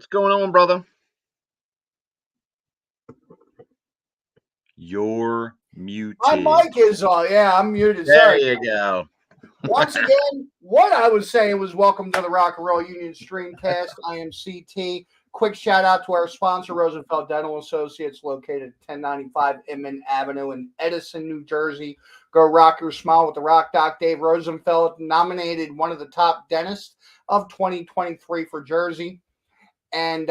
What's going on, brother? You're My muted. mic is on. Yeah, I'm muted. There Sorry. you go. Once again, what I was saying was welcome to the Rock and Roll Union Streamcast. I am CT. Quick shout out to our sponsor, Rosenfeld Dental Associates, located at 1095 Inman Avenue in Edison, New Jersey. Go rock your smile with the Rock Doc. Dave Rosenfeld, nominated one of the top dentists of 2023 for Jersey. And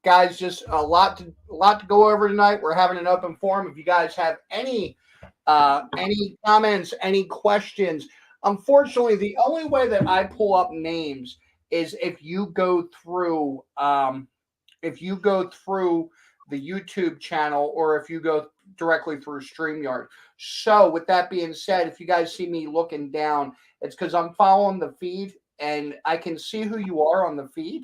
guys, just a lot to go over tonight. We're having an open forum. If you guys have any comments, any questions. Unfortunately, the only way that I pull up names is if you go through the YouTube channel or if you go directly through StreamYard. So with that being said, if you guys see me looking down, it's because I'm following the feed and I can see who you are on the feed,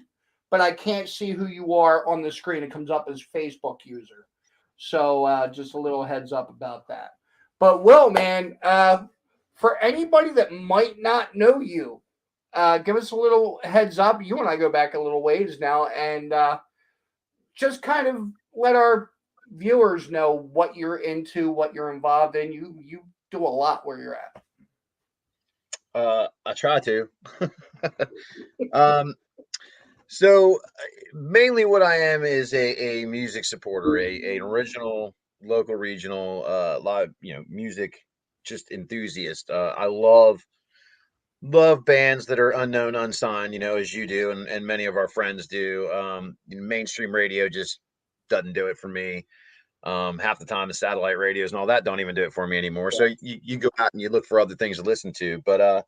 but I can't see who you are on the screen. It comes up as Facebook user. So just a little heads up about that. But Will, man, for anybody that might not know you, give us a little heads up. You and I go back a little ways now, and just kind of let our viewers know what you're into, what you're involved in. You do a lot where you're at. I try to. um, so mainly what I am is a music supporter, an original, local, regional, live, music, just enthusiast. I love bands that are unknown, unsigned, as you do, and many of our friends do. Mainstream radio just doesn't do it for me. Half the time the satellite radios and all that don't even do it for me anymore. So you go out and you look for other things to listen to. But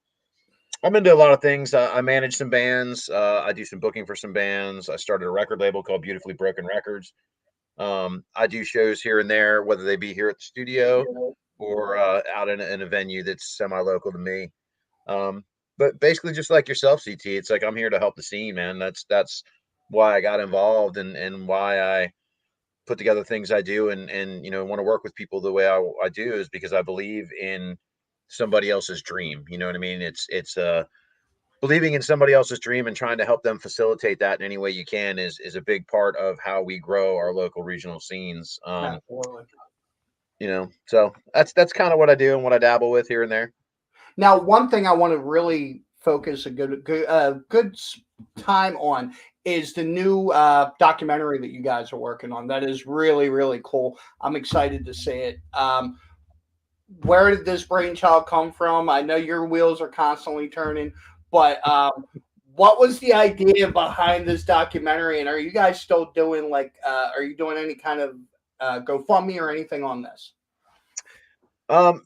I'm into a lot of things. I manage some bands. I do some booking for some bands. I started a record label called Beautifully Broken Records. I do shows here and there, whether they be here at the studio or out in a venue that's semi-local to me. But basically, just like yourself, CT, it's like I'm here to help the scene, man. That's why I got involved and why I put together things I do and want to work with people the way I do is because I believe in somebody else's dream. You know what I mean? It's believing in somebody else's dream and trying to help them facilitate that in any way you can is a big part of how we grow our local regional scenes. Absolutely. So that's kind of what I do and what I dabble with here and there. Now, one thing I want to really focus a good time on is the new documentary that you guys are working on. That is really, really cool. I'm excited to see it. Where did this brainchild come from? I know your wheels are constantly turning, but what was the idea behind this documentary? And are you guys still doing are you doing any kind of GoFundMe or anything on this?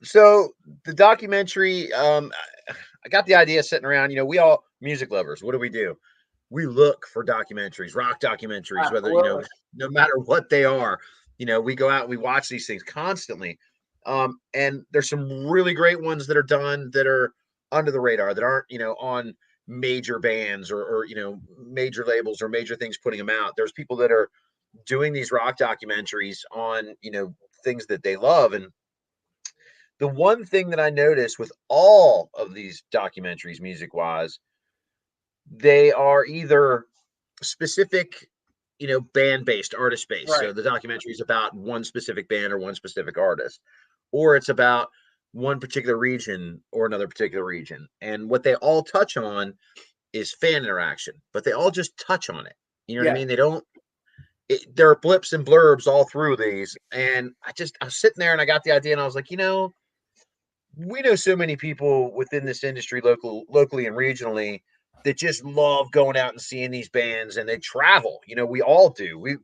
So the documentary, I got the idea sitting around, we all music lovers. What do? We look for documentaries, rock documentaries, whether, no matter what they are, we go out and we watch these things constantly. And there's some really great ones that are done that are under the radar that aren't, on major bands or major labels or major things putting them out. There's people that are doing these rock documentaries on, things that they love. And the one thing that I noticed with all of these documentaries, music wise, they are either specific, band based, artist based. Right. So the documentary is about one specific band or one specific artist, or it's about one particular region or another particular region. And what they all touch on is fan interaction, but they all just touch on it. You know what I mean? They don't. There are blips and blurbs all through these, and I was sitting there and I got the idea, and I was like, we know so many people within this industry, locally and regionally, that just love going out and seeing these bands, and they travel. We all do.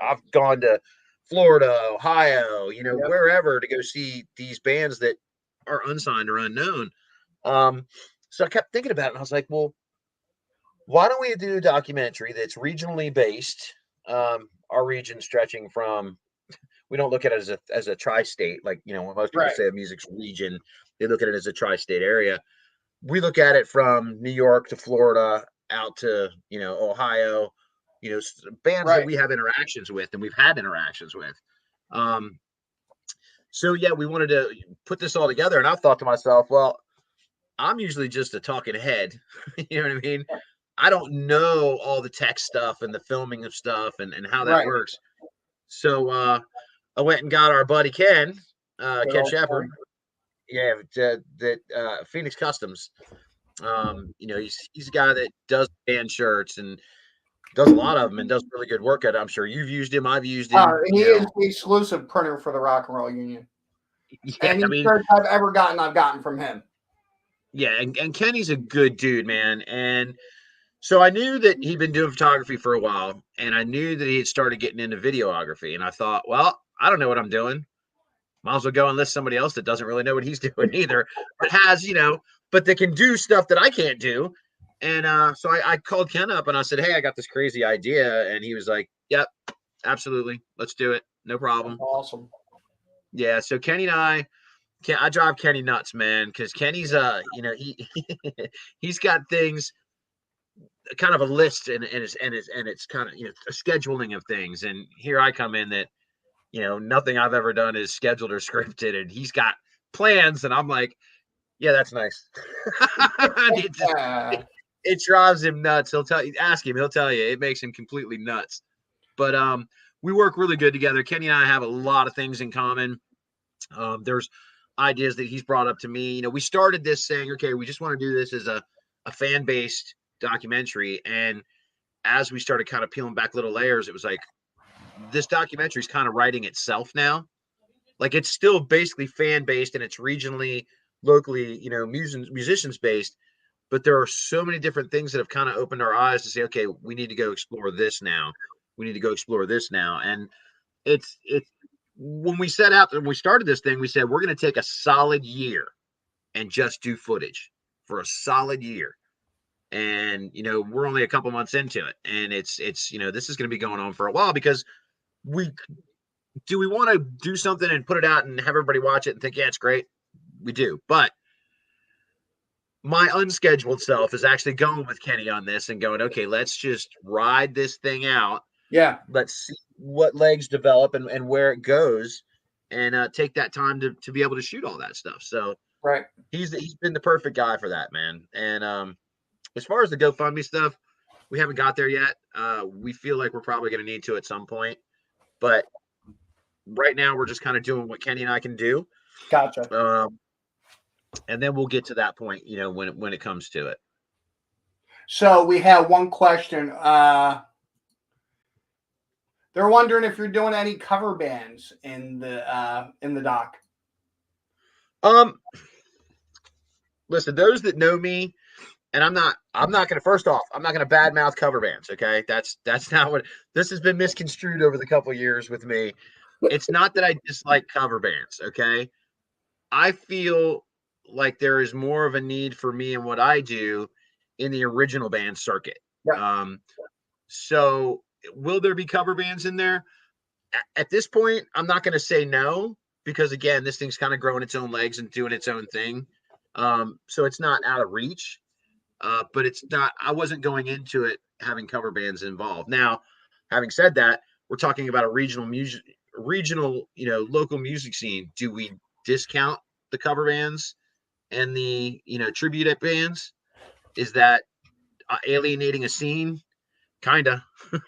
I've gone to Florida, Ohio, wherever to go see these bands that are unsigned or unknown. So I kept thinking about it, and I was like, well, why don't we do a documentary that's regionally based? Our region stretching from, we don't look at it as a tri-state, like, when most people say a music's region, they look at it as a tri-state area. We look at it from New York to Florida out to, Ohio, bands that we have interactions with and we've had interactions with. So yeah, we wanted to put this all together, and I thought to myself, well, I'm usually just a talking head. You know what I mean? I don't know all the tech stuff and the filming of stuff and how that Right. works. So I went and got our buddy Ken, Good Ken old Shepard. Ken. Yeah, that Phoenix Customs. He's a guy that does band shirts and does a lot of them and does really good work at it. I'm sure you've used him. I've used him. He is the exclusive printer for the Rock and Roll Union. Yeah, I Any mean, shirts I've ever gotten, I've gotten from him. yeah, and Kenny's a good dude, man. And so I knew that he'd been doing photography for a while, and I knew that he had started getting into videography. And I thought, well, I don't know what I'm doing. Might as well go enlist somebody else that doesn't really know what he's doing either, but has, but they can do stuff that I can't do. And so I called Ken up and I said, hey, I got this crazy idea. And he was like, yep, absolutely. Let's do it. No That's problem. awesome. Yeah. So Kenny and I drive Kenny nuts, man, because Kenny's, he's got things, kind of a list and it's kind of, a scheduling of things. And here I come in that, nothing I've ever done is scheduled or scripted, and he's got plans, and I'm like, yeah, that's nice. it just Yeah. it drives him nuts. Ask him, he'll tell you, it makes him completely nuts. But we work really good together. Kenny and I have a lot of things in common. There's ideas that he's brought up to me. We started this saying, okay, we just want to do this as a fan based documentary, and as we started kind of peeling back little layers, it was like, this documentary is kind of writing itself now. Like, it's still basically fan based and it's regionally, locally, musicians based. But there are so many different things that have kind of opened our eyes to say, okay, we need to go explore this now. We need to go explore this now. And it's when we set out and we started this thing, we said we're going to take a solid year and just do footage for a solid year. And we're only a couple months into it, and it's this is going to be going on for a while, because we we want to do something and put it out and have everybody watch it and think, yeah, it's great. We do. But my unscheduled self is actually going with Kenny on this and going, okay, let's just ride this thing out. Yeah. Let's see what legs develop and where it goes, and take that time to be able to shoot all that stuff. So Right. he's been the perfect guy for that, man. And as far as the GoFundMe stuff, we haven't got there yet. We feel like we're probably going to need to at some point, but right now we're just kind of doing what Kenny and I can do. Gotcha. And then we'll get to that point, when it comes to it. So we have one question. They're wondering if you're doing any cover bands in the doc. Listen, those that know me, and I'm not gonna, first off, I'm not gonna badmouth cover bands. Okay. That's not what this has been misconstrued over the couple years with me. It's not that I dislike cover bands. Okay. I feel like there is more of a need for me and what I do in the original band circuit. Yeah. So will there be cover bands in there? At this point, I'm not going to say no, because again, this thing's kind of growing its own legs and doing its own thing. So it's not out of reach, but it's not, I wasn't going into it having cover bands involved. Now, having said that, we're talking about a regional, local music scene. Do we discount the cover bands and the, tribute bands? Is that alienating a scene? Kinda.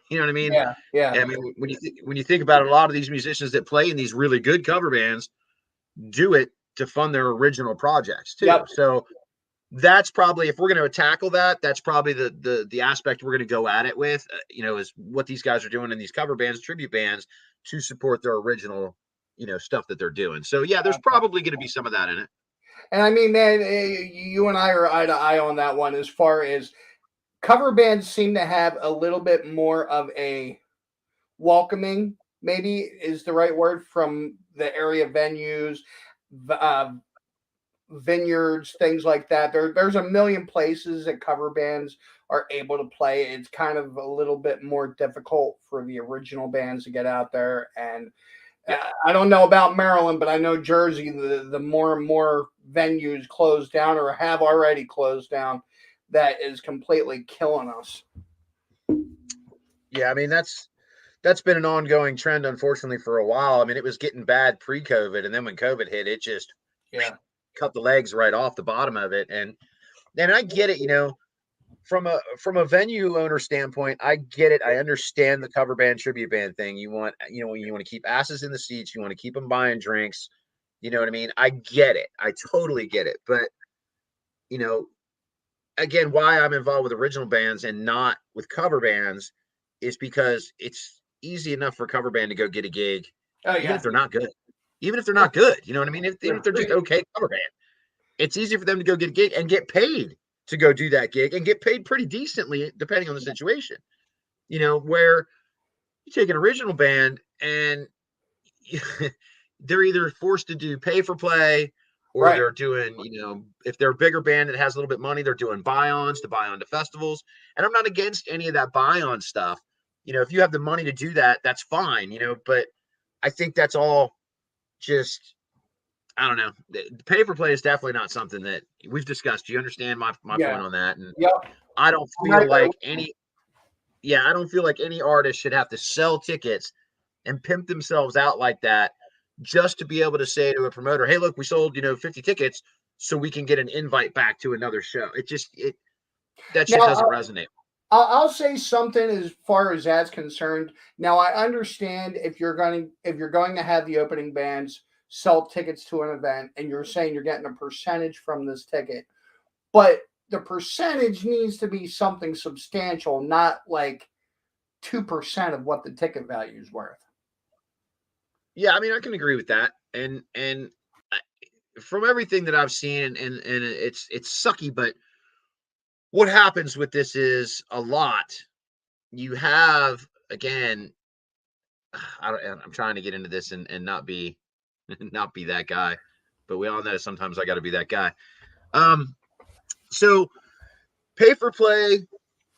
You know what I mean? Yeah. Yeah. I mean, when you think about it, a lot of these musicians that play in these really good cover bands do it to fund their original projects too. Yep. So that's probably, if we're going to tackle that, that's probably the aspect we're going to go at it with. Is what these guys are doing in these cover bands, tribute bands, to support their original, stuff that they're doing. So yeah, there's probably going to be some of that in it. And I mean, man, you and I are eye to eye on that one. As far as cover bands seem to have a little bit more of a welcoming, maybe is the right word, from the area venues, vineyards, things like that. There's a million places that cover bands are able to play. It's kind of a little bit more difficult for the original bands to get out there. And Yeah. I don't know about Maryland, but I know Jersey, the more and more venues close down or have already closed down, that is completely killing us. Yeah, I mean, that's been an ongoing trend, unfortunately, for a while. I mean, it was getting bad pre-COVID, and then when COVID hit, it just cut the legs right off the bottom of it. And I get it, from a venue owner standpoint, I get it. I understand the cover band tribute band thing. You want you want to keep asses in the seats. You want to keep them buying drinks. You know what I mean? I get it. I totally get it. But you know, again, why I'm involved with original bands and not with cover bands is because it's easy enough for a cover band to go get a gig, Oh even if yeah. they're not good. Even if they're not good, you know what I mean? Even if they're just Agreed. okay cover band, it's easy for them to go get a gig and get paid to go do that gig and get paid pretty decently depending on the situation. You know, where you take an original band and they're either forced to do pay for play or Right. they're doing, if they're a bigger band that has a little bit of money, they're doing buy-ons to buy on to festivals. And I'm not against any of that buy-on stuff. If you have the money to do that, that's fine, but I think that's all just, I don't know. The pay for play is definitely not something that we've discussed. You understand my Yeah. point on that? And Yep. I don't I'm feel right there. like I don't feel like any artist should have to sell tickets and pimp themselves out like that just to be able to say to a promoter, "Hey, look, we sold 50 tickets, so we can get an invite back to another show." It that shit Now, doesn't resonate. I'll say something as far as that's concerned. Now, I understand if you're going to have the opening bands sell tickets to an event, and you're saying you're getting a percentage from this ticket, but the percentage needs to be something substantial, not like 2% of what the ticket value is worth. Yeah, I mean, I can agree with that. And from everything that I've seen, and it's sucky, but what happens with this is a lot. You have again, I'm trying to get into this and not be not be that guy, but we all know sometimes I got to be that guy. Um, so pay for play.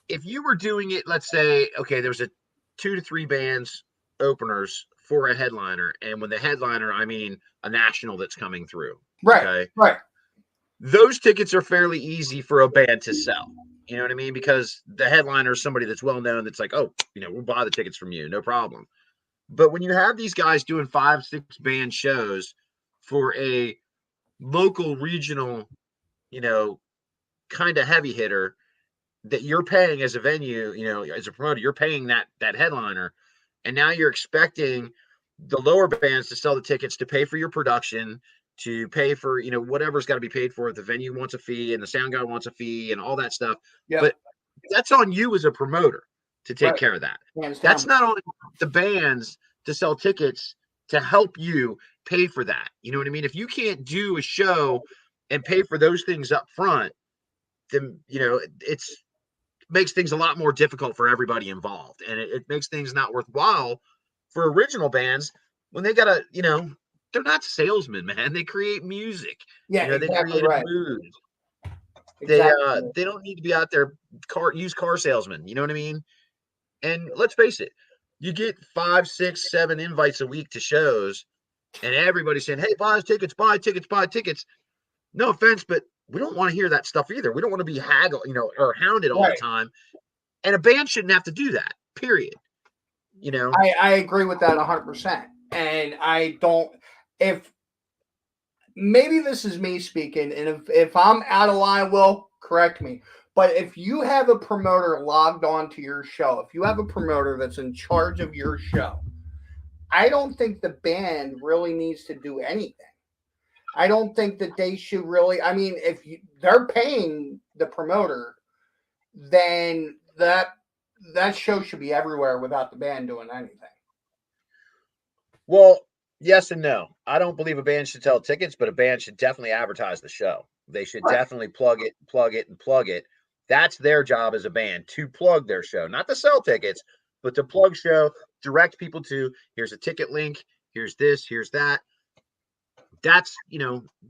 If you were doing it, let's say, okay, there's a 2 to 3 bands openers for a headliner, and when the headliner, I mean a national that's coming through. Right, Okay, right. those tickets are fairly easy for a band to sell. You know what I mean? Because the headliner is somebody that's well known. That's like, oh, we'll buy the tickets from you, no problem. But when you have these guys doing 5, 6 band shows for a local, regional, you know, kind of heavy hitter that you're paying as a venue, as a promoter, you're paying that headliner, and now you're expecting the lower bands to sell the tickets to pay for your production, to pay for whatever's got to be paid for. The venue wants a fee, and the sound guy wants a fee, and all that stuff. Yep. But that's on you as a promoter to take Right. care of that. Hands That's down. not on the bands to sell tickets to help you pay for that. You know what I mean? If you can't do a show and pay for those things up front, then it's makes things a lot more difficult for everybody involved, and it makes things not worthwhile for original bands when they gotta, they're not salesmen, man. They create music. Yeah, They exactly create a right. mood. Exactly. They don't need to be out there used car salesmen. You know what I mean? And let's face it, you get 5, 6, 7 invites a week to shows, and everybody's saying, "Hey, buy tickets, buy tickets, buy tickets." No offense, but we don't want to hear that stuff either. We don't want to be haggled, or hounded all the Right. time. And a band shouldn't have to do that. Period. I agree with that 100%. And I don't, if maybe this is me speaking, and if I'm out of line, Will, correct me. But if you have a promoter logged on to your show, if you have a promoter that's in charge of your show, I don't think the band really needs to do anything. I don't think that they should really. I mean, if they're paying the promoter, then that show should be everywhere without the band doing anything. Well, yes and no. I don't believe a band should sell tickets, but a band should definitely advertise the show. They should Right. definitely plug it, and plug it. That's their job as a band, to plug their show, not to sell tickets, but to plug show, direct people to, here's a ticket link, here's this, here's that. That's,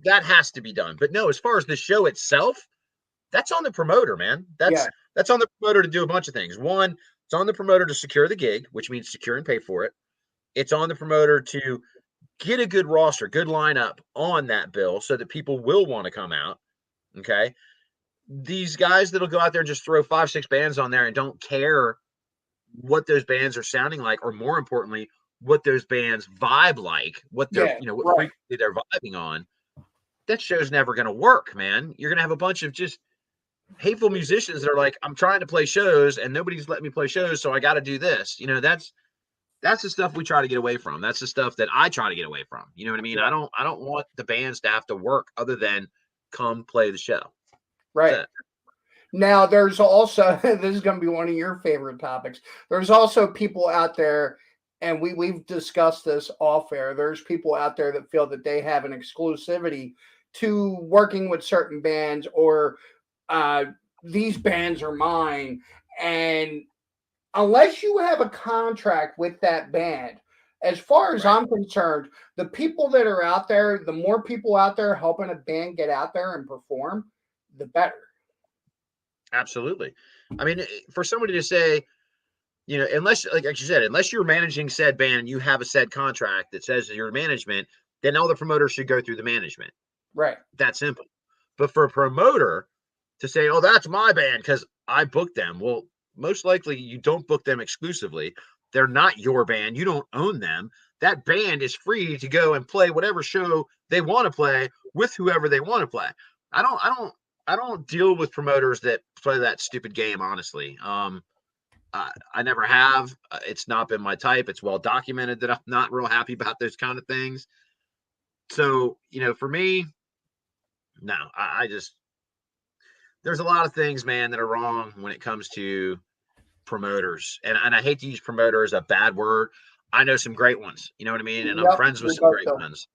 that has to be done. But no, as far as the show itself, that's on the promoter, man. Yeah. That's on the promoter to do a bunch of things. One, it's on the promoter to secure the gig, which means secure and pay for it. It's on the promoter to get a good roster, good lineup on that bill so that people will want to come out. Okay. These guys that'll go out there and just throw 5, 6 bands on there and don't care what those bands are sounding like, or more importantly, what those bands vibe like, what they're, Yeah. what Right. frequency they're vibing on. That show's never going to work, man. You're going to have a bunch of just hateful musicians that are like, I'm trying to play shows and nobody's letting me play shows, so I got to do this. That's the stuff we try to get away from. That's the stuff that I try to get away from. You know what I mean? Yeah. I don't want the bands to have to work other than come play the show. Right. That's it. Now, there's also this is going to be one of your favorite topics. There's also people out there, and we've discussed this off air. There's people out there that feel that they have an exclusivity to working with certain bands, or uh, these bands are mine. And unless you have a contract with that band, as far as Right. I'm concerned, the people that are out there, the more people out there helping a band get out there and perform, the better. Absolutely. I mean, for somebody to say, unless, like you said, unless you're managing said band and you have a said contract that says your management, then all the promoters should go through the management. Right. That simple. But for a promoter to say, oh, that's my band because I booked them, well, most likely you don't book them exclusively. They're not your band. You don't own them. That band is free to go and play whatever show they want to play with whoever they want to play. I don't deal with promoters that play that stupid game, honestly. I never have. It's not been my type. It's well documented that I'm not real happy about those kind of things. So, for me, no, I just, there's a lot of things, man, that are wrong when it comes to promoters. And I hate to use promoter as a bad word. I know some great ones, you know what I mean? And I'm Yep, friends with we some both great do. ones.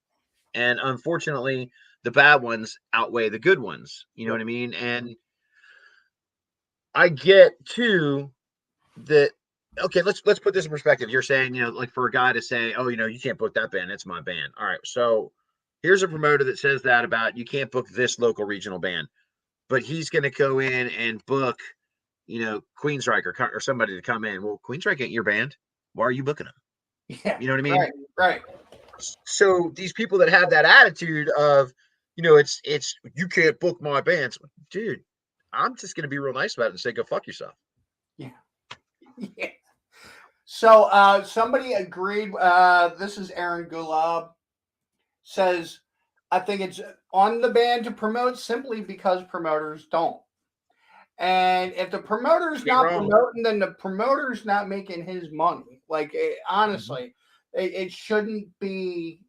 And unfortunately, the bad ones outweigh the good ones, you know what Yep. I mean? And I get too that, okay, let's put this in perspective. You're saying, like for a guy to say, oh, you can't book that band, it's my band. All right, so here's a promoter that says that about you can't book this local regional band, but he's going to go in and book, Queensryche or somebody to come in. Well, Queensryche ain't your band. Why are you booking them? Yeah. You know what I mean? Right. Right. So these people that have that attitude of, it's you can't book my bands, dude. I'm just going to be real nice about it and say, go fuck yourself. Yeah. Yeah. So somebody agreed. This is Aaron Gulab says, I think it's on the band to promote simply because promoters don't. And if the promoter's Ain't not wrong. promoting, then the promoter's not making his money. Like Mm-hmm. honestly, it shouldn't be.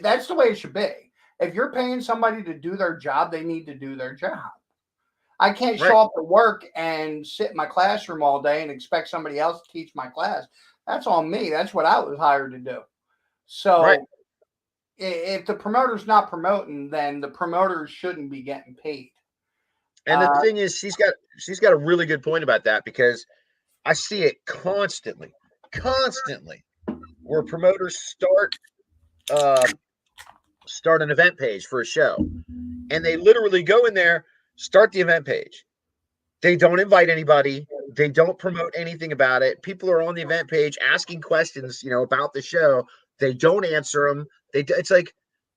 That's the way it should be. If you're paying somebody to do their job, they need to do their job. I can't show Right. up to work and sit in my classroom all day and expect somebody else to teach my class. That's on me. That's what I was hired to do. Right. So if the promoter's not promoting, then the promoters shouldn't be getting paid. And the Uh, thing is, she's got a really good point about that because I see it constantly, constantly, where promoters uh start an event page for a show, and they literally go in there, start the event page. They don't invite anybody. They don't promote anything about it. People are on the event page asking questions, about the show. They don't answer them. It's like,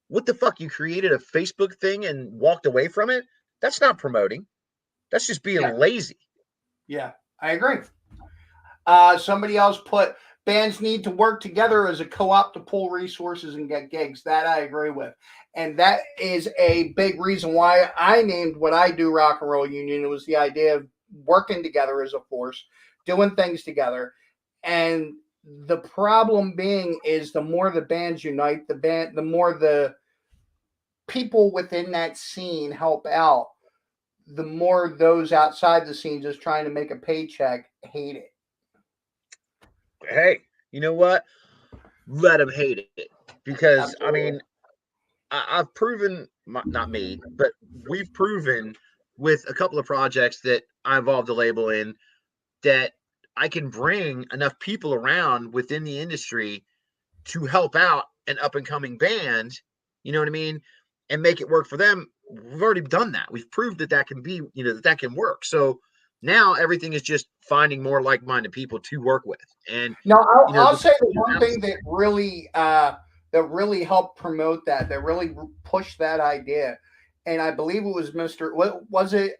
what the fuck? You created a Facebook thing and walked away from it? That's not promoting. That's just being yeah, lazy. yeah, I agree. Somebody else put bands need to work together as a co-op to pull resources and get gigs. That I agree with, and that is a big reason why I named what I do Rock and Roll Union. It was the idea of working together as a force, doing things together, and the problem being is the more the bands unite, the more the people within that scene help out. The more those outside the scene just trying to make a paycheck hate it. Hey, you know what? Let them hate it because I Absolutely. mean, I've proven, not me, but we've proven with a couple of projects that I involved the label in that I can bring enough people around within the industry to help out an up and coming band, you know what I mean, and make it work for them. We've already done that. We've proved that that can be, that can work. So now everything is just finding more like-minded people to work with. And, Now, I'll the say the one that's thing that really helped promote that really pushed that idea, and I believe it was Mister. What was it?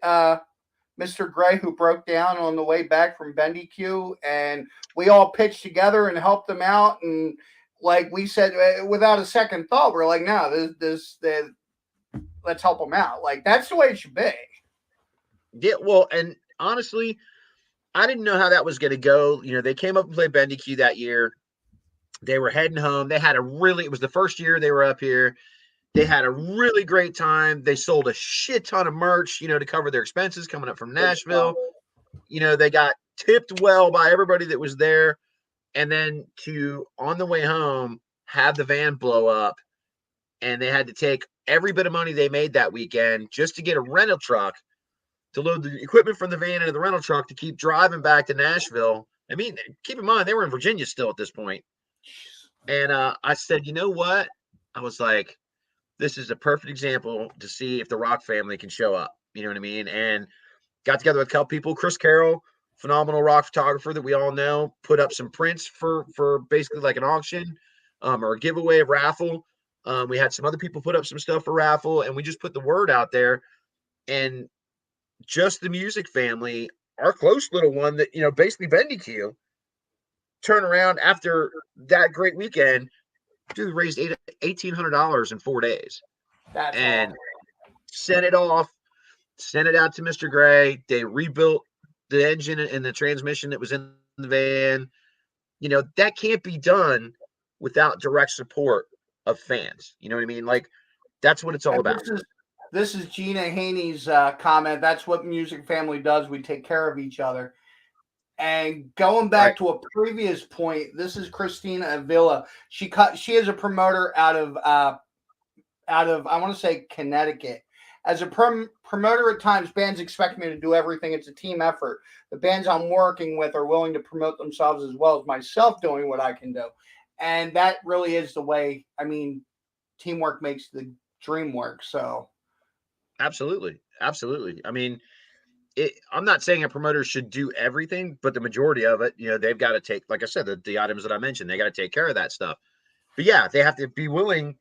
Mr. Gray who broke down on the way back from Bendy Q, and we all pitched together and helped them out, and like we said, without a second thought, we're like, no, let's help them out. Like that's the way it should be. Yeah, well, and honestly, I didn't know how that was going to go. They came up and played Bendy Q that year. They were heading home. It was the first year they were up here. They had a really great time. They sold a shit ton of merch, to cover their expenses coming up from Good stuff. Nashville. They got tipped well by everybody that was there. And then on the way home, have the van blow up. And they had to take every bit of money they made that weekend just to get a rental truck to load the equipment from the van into the rental truck to keep driving back to Nashville. I mean, keep in mind, they were in Virginia still at this point. And I said, you know what? I was like, this is a perfect example to see if the Rock family can show up. You know what I mean? And got together with a couple people. Chris Carroll, phenomenal rock photographer that we all know, put up some prints for basically like an auction or a giveaway of raffle. We had some other people put up some stuff for raffle, and we just put the word out there. And just the music family, our close little one that, basically Bendy Q, turn around after that great weekend, dude raised $1,800 in 4 days That's all. and sent it off, sent it out to Mr. Gray. They rebuilt the engine and the transmission that was in the van. That can't be done without direct support of fans. You know what I mean? Like, that's what it's all And about. this is Gina Haney's comment. That's what music family does. We take care of each other. And going Right. back to a previous point, this is Christina Avila. She is a promoter out of I want to say Connecticut. As a promoter, at times bands expect me to do everything. It's a team effort. The bands I'm working with are willing to promote themselves as well as myself doing what I can do, and that really is the way. I mean, teamwork makes the dream work. So Absolutely. Absolutely. I mean, I'm not saying a promoter should do everything, but the majority of it, they've got to take, like I said, the items that I mentioned, they got to take care of that stuff. But yeah, they have to be willing,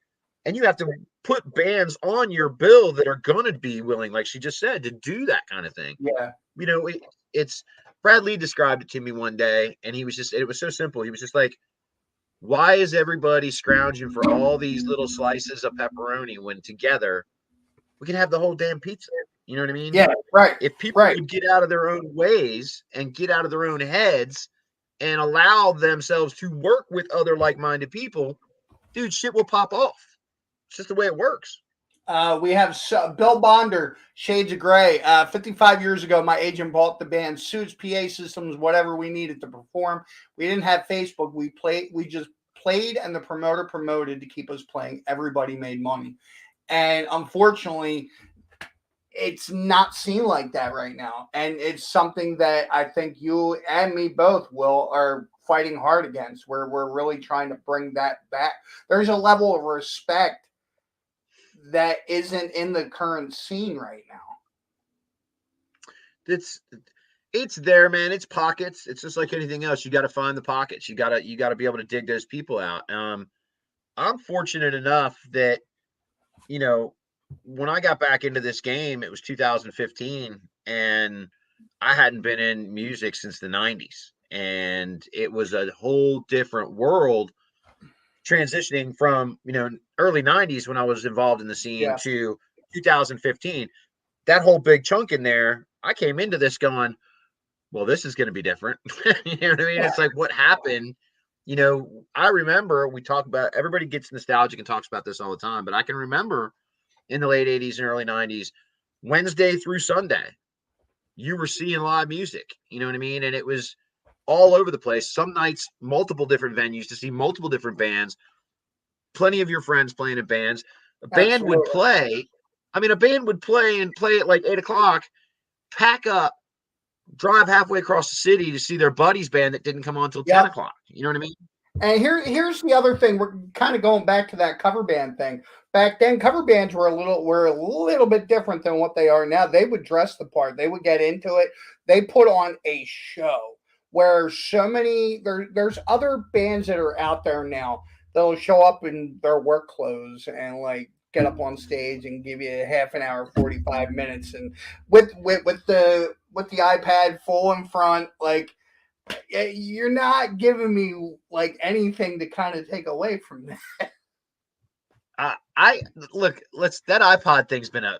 and you have to put bands on your bill that are going to be willing, like she just said, to do that kind of thing. yeah, It's Brad Lee described it to me one day, and it was so simple. He was just like, why is everybody scrounging for all these little slices of pepperoni when together we can have the whole damn pizza? You know what I mean? yeah, right, If people right. would get out of their own ways and get out of their own heads and allow themselves to work with other like-minded people, dude, shit will pop off. It's just the way it works. We have Bill Bonder, Shades of Grey. 55 years ago, my agent bought the band suits, PA systems, whatever we needed to perform. We didn't have Facebook. We just played, and the promoter promoted to keep us playing. Everybody made money, and unfortunately, it's not seen like that right now. And it's something that I think you and me both will are fighting hard against. Where we're really trying to bring that back. There's a level of respect that isn't in the current scene right now. It's it's there, man. It's pockets. It's just like anything else. You got to find the pockets. You got to be able to dig those people out. I'm fortunate enough that you know when I got back into this game, it was 2015, and I hadn't been in music since the 90s, and it was a whole different world transitioning from early 90s when I was involved in the scene Yeah, to 2015. That whole big chunk in there, I came into this going, well, this is going to be different. You know what I mean? yeah. It's like what happened. I remember we talk about, everybody gets nostalgic and talks about this all the time, but I can remember in the late 80s and early 90s, Wednesday through Sunday, you were seeing live music. You know what I mean? And it was all over the place. Some nights, multiple different venues to see multiple different bands, plenty of your friends playing in bands. A band would Absolutely. play. I mean, a band would play and play at like 8 o'clock, pack up, drive halfway across the city to see their buddy's band that didn't come on until 10 Yep. o'clock. You know what I mean? And here's the other thing. We're kind of going back to that cover band thing. Back then, cover bands were a little bit different than what they are now. They would dress the part. They would get into it. They put on a show. Where there's other bands that are out there now. They'll show up in their work clothes and like get up on stage and give you a half an hour, 45 minutes, and with the iPad full in front, like you're not giving me like anything to kind of take away from that. I look. Let's that iPod thing's been a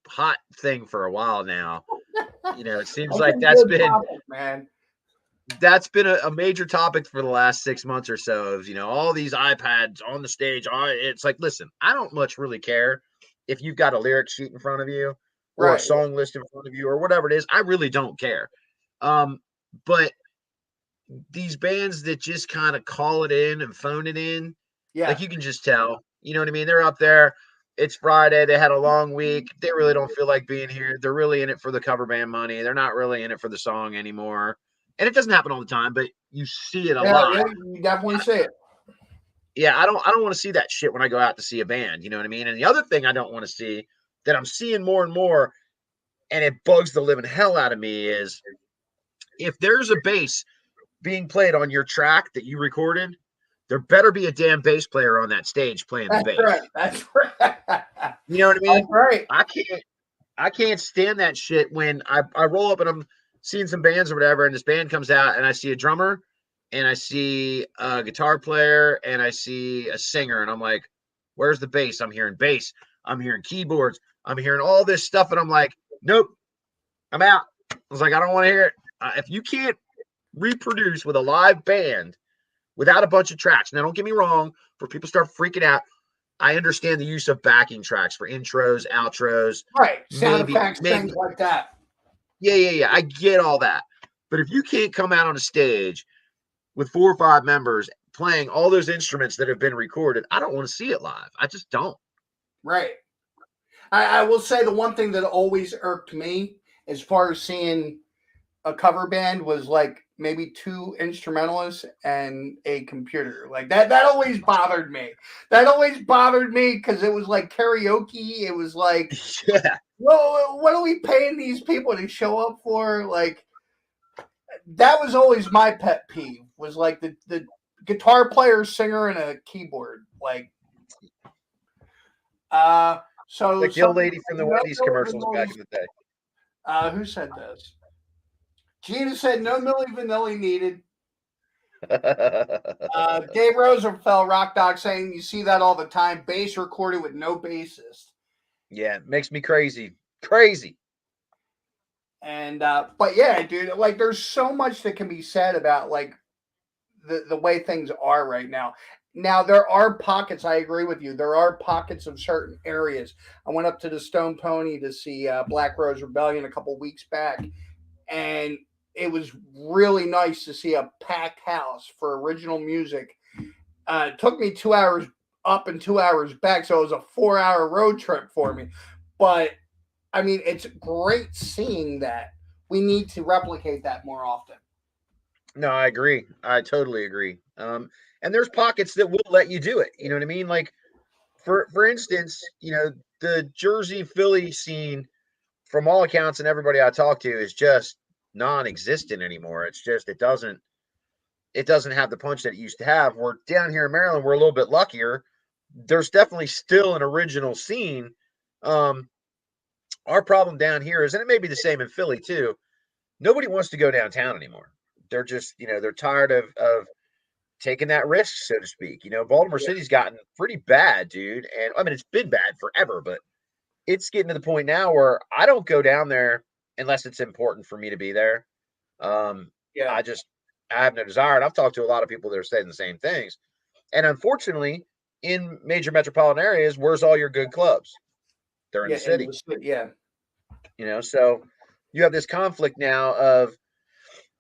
hot thing for a while now. It seems That's a like good topic, man. that's been a major topic for the last 6 months or so of, all these iPads on the stage. It's like, listen, I don't much really care if you've got a lyric sheet in front of you or a Right. song list in front of you or whatever it is. I really don't care. But these bands that just kind of call it in and phone it in, like Yeah. you can just tell, you know what I mean? They're up there. It's Friday. They had a long week. They really don't feel like being here. They're really in it for the cover band money. They're not really in it for the song anymore. And it doesn't happen all the time, but you see it a Yeah, lot. yeah, you definitely see it. Yeah, I don't want to see that shit when I go out to see a band. You know what I mean? And the other thing I don't want to see that I'm seeing more and more, and it bugs the living hell out of me, is if there's a bass being played on your track that you recorded, there better be a damn bass player on that stage playing the That's right. bass. That's right. You know what I That's mean? right. I can't I can't stand that shit when I roll up and I'm seeing some bands or whatever, and this band comes out and I see a drummer and I see a guitar player and I see a singer, and I'm like, where's the bass? I'm hearing bass. I'm hearing keyboards. I'm hearing all this stuff, and I'm like, nope, I'm out. I was like, I don't want to hear it. If you can't reproduce with a live band without a bunch of tracks, now don't get me wrong, for people start freaking out, I understand the use of backing tracks for intros, outros, Right. Sound maybe, effects, things maybe, like that. yeah. I get all that. But if you can't come out on a stage with 4 or 5 members playing all those instruments that have been recorded, I don't want to see it live. I just don't. Right. I will say the one thing that always irked me as far as seeing a cover band was like maybe two instrumentalists and a computer. Like that always bothered me. That always bothered me because it was like karaoke. It was like, Yeah. well, what are we paying these people to show up for? Like that was always my pet peeve. Was like the guitar player, singer, and a keyboard. Like so Like the old something lady from the Wendy's commercials back in the day. who said this? Gina said no Milli Vanilli needed. Dave Rosenfeld, Rock Dog, saying you see that all the time. Bass recorded with no bassist. Yeah, it makes me crazy. Crazy. And but yeah, dude, like there's so much that can be said about like the way things are right now. Now there are pockets. I agree with you. There are pockets of certain areas. I went up to the Stone Pony to see Black Rose Rebellion a couple weeks back, and it was really nice to see a packed house for original music. It took me 2 hours up and 2 hours back, so it was a 4 hour road trip for me. But I mean, it's great seeing that. We need to replicate that more often. No, I agree. I totally agree. And there's pockets that will let you do it. You know what I mean? Like for instance, the Jersey Philly scene, from all accounts and everybody I talk to, is just non-existent anymore. It's just it doesn't have the punch that it used to have. We're down here in Maryland, we're a little bit luckier. There's definitely still an original scene. Um, our problem down here is, and it may be the same in Philly too, nobody wants to go downtown anymore. They're just, they're tired of taking that risk, so to speak. Baltimore Yeah, City's gotten pretty bad, dude. And I mean, it's been bad forever, but it's getting to the point now where I don't go down there unless it's important for me to be there. Um, yeah, I just, I have no desire. And I've talked to a lot of people that are saying the same things. And unfortunately, in major metropolitan areas, where's all your good clubs? They're in yeah, the city, yeah, So you have this conflict now of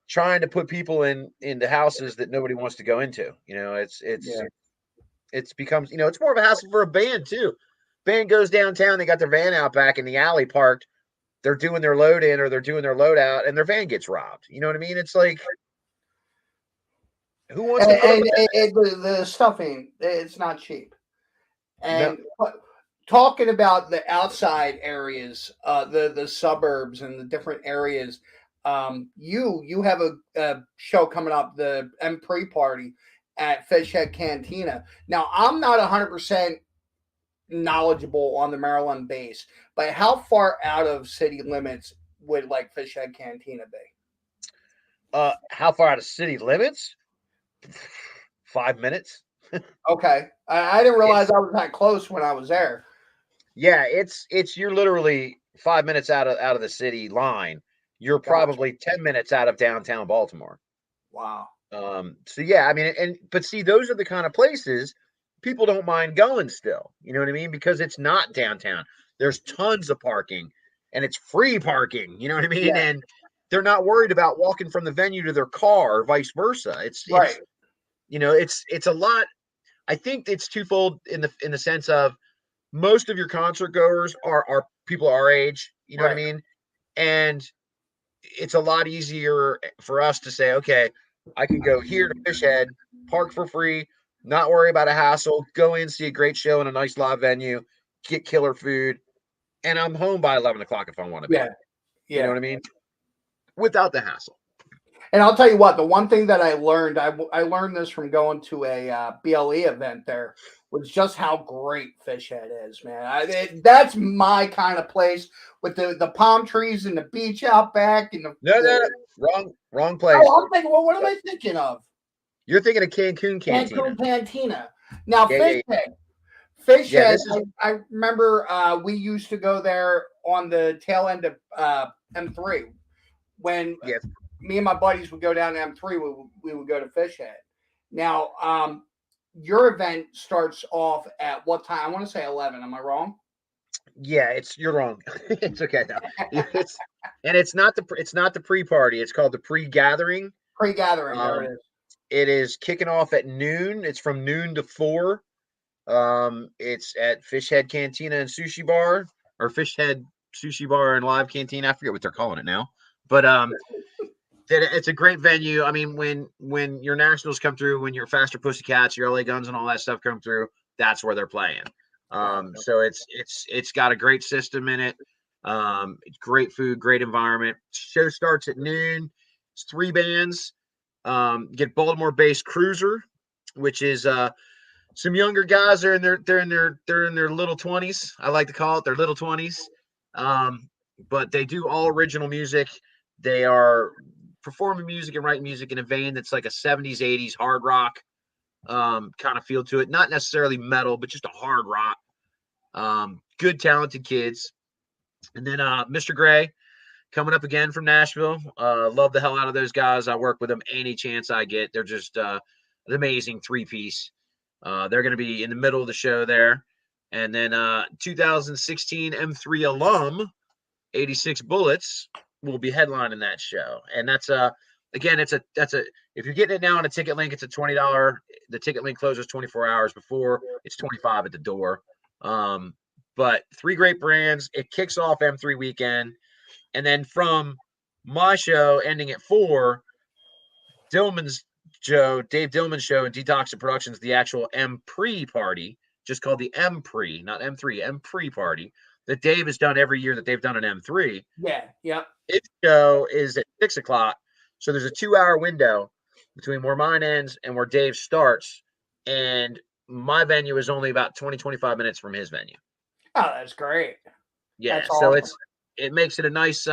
trying to put people into houses that nobody wants to go into. yeah. It's becomes, it's more of a hassle for a band too. Band goes downtown, they got their van out back in the alley parked. They're doing their load in or they're doing their load out, and their van gets robbed. You know what I mean? It's like, who wants to put up with that? And the stuffing, it's not cheap. No, And talking about the outside areas, the suburbs and the different areas, you have a show coming up, the M pre party at Fishhead Cantina. Now I'm not 100% knowledgeable on the Maryland base, but how far out of city limits would like Fishhead Cantina be? how far out of city limits? 5 minutes. Okay, I didn't realize It's I was that close when I was there. Yeah, it's you're literally 5 minutes out of the city line. you're Gotcha. probably 10 minutes out of downtown Baltimore. Wow. So yeah, I mean, but see, those are the kind of places people don't mind going still. You know what I mean? Because it's not downtown. There's tons of parking and it's free parking. You know what I mean? Yeah. And they're not worried about walking from the venue to their car or vice versa. Right. It's a lot. I think it's twofold in the sense of most of your concert goers are people our age. You know what I Right. mean? And it's a lot easier for us to say, okay, I can go here to Fishhead, park for free, not worry about a hassle, go in, see a great show in a nice live venue, get killer food, and I'm home by 11 o'clock if I want to be. Yeah. You know Yeah. what I mean? Without the hassle. And I'll tell you what, the one thing that I learned, I learned this from going to a BLE event there, was just how great Fishhead is, man. That's my kind of place with the palm trees and the beach out back and No, no, no. the Wrong place. oh, I'm thinking, well, what am I thinking of? You're thinking of Cancun Cantina. Cancun Cantina. Now, Yeah, yeah, Fishhead. yeah. Fishhead, This is I remember we used to go there on the tail end of M3 when yeah, me and my buddies would go down to M3. We would go to Fishhead. Now, your event starts off at what time? I want to say 11. Am I wrong? yeah. You're wrong. It's okay now. It's not the pre-party. It's called the pre-gathering. Pre-gathering. There Um, it is. It is kicking off at noon. It's from noon to 4. It's at Fishhead Cantina and Sushi Bar, or Fishhead Sushi Bar and Live Cantina. I forget what they're calling it now, but it's a great venue. I mean, when your Nationals come through, when your Faster Pussycats, your LA Guns, and all that stuff come through, that's where they're playing. Gotcha. So it's got a great system in it. Great food, great environment. Show starts at noon. It's 3 bands. Get Baltimore-based Cruiser, which is some younger guys. They're in their little 20s. I like to call it their little 20s. But they do all original music. They are performing music and writing music in a vein that's like a 70s, 80s hard rock kind of feel to it. Not necessarily metal, but just a hard rock. Good, talented kids. And then Mr. Gray coming up again from Nashville. Love the hell out of those guys. I work with them any chance I get. They're just an amazing 3-piece. They're going to be in the middle of the show there. And then 2016 M3 alum, 86 Bullets, will be headlining that show. And that's again, if you're getting it now on a ticket link, it's a $20. The ticket link closes 24 hours before. It's 25 at the door. But 3 great brands. It kicks off M3 weekend. And then from my show ending at 4, Dave Dillman's show and Detoxin Productions, the actual M-Pre party, just called the M-Pre, not M3, M-Pre party, that Dave has done every year that they've done an M3. Yeah. Yep. His show is at 6 o'clock. So there's a 2-hour window between where mine ends and where Dave starts. And my venue is only about 20, 25 minutes from his venue. Oh, that's great. Yeah, That's so awesome. it makes it a nice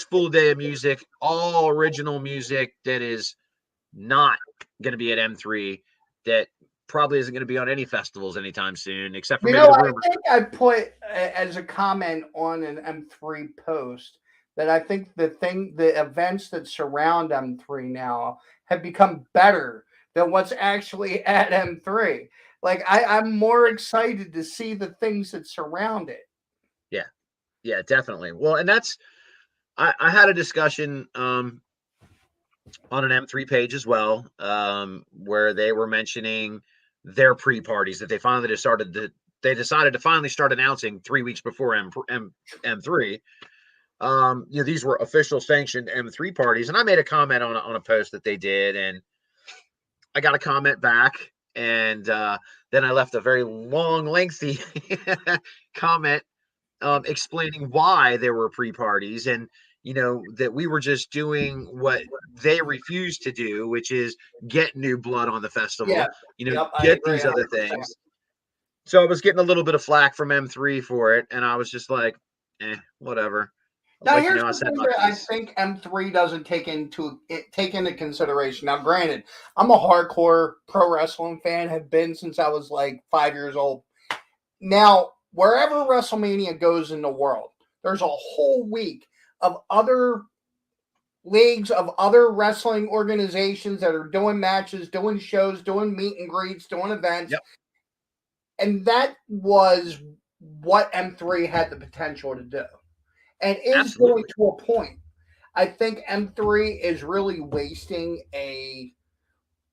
full day of music, all original music that is not going to be at M3, that probably isn't going to be on any festivals anytime soon, except for You maybe know, the I rumor. think I put as a comment on an M3 post that I think the events that surround M3 now have become better than what's actually at M3. Like I'm more excited to see the things that surround it. Yeah, yeah, definitely. Well, and I had a discussion on an M3 page as well, where they were mentioning their pre-parties that they decided to finally start announcing 3 weeks before M3. These were official sanctioned M3 parties, and I made a comment on a post that they did, and I got a comment back, and then I left a very long, lengthy comment explaining why there were pre-parties, and that we were just doing what they refused to do, which is get new blood on the Yeah. festival, Yep. I get agree these other 100%. things. So I was getting a little bit of flack from M3 for it, and I was just like, whatever. I was Now, like, here's I the said thing my that I piece. think M3 doesn't take into consideration. Now, granted, I'm a hardcore pro wrestling fan, have been since I was like 5 years old. Now, wherever WrestleMania goes in the world, there's a whole week of other leagues of other wrestling organizations that are doing matches, doing shows, doing meet and greets, doing events. Yep. And that was what M3 had the potential to do and is doing Absolutely. to a point. I think M3 is really wasting a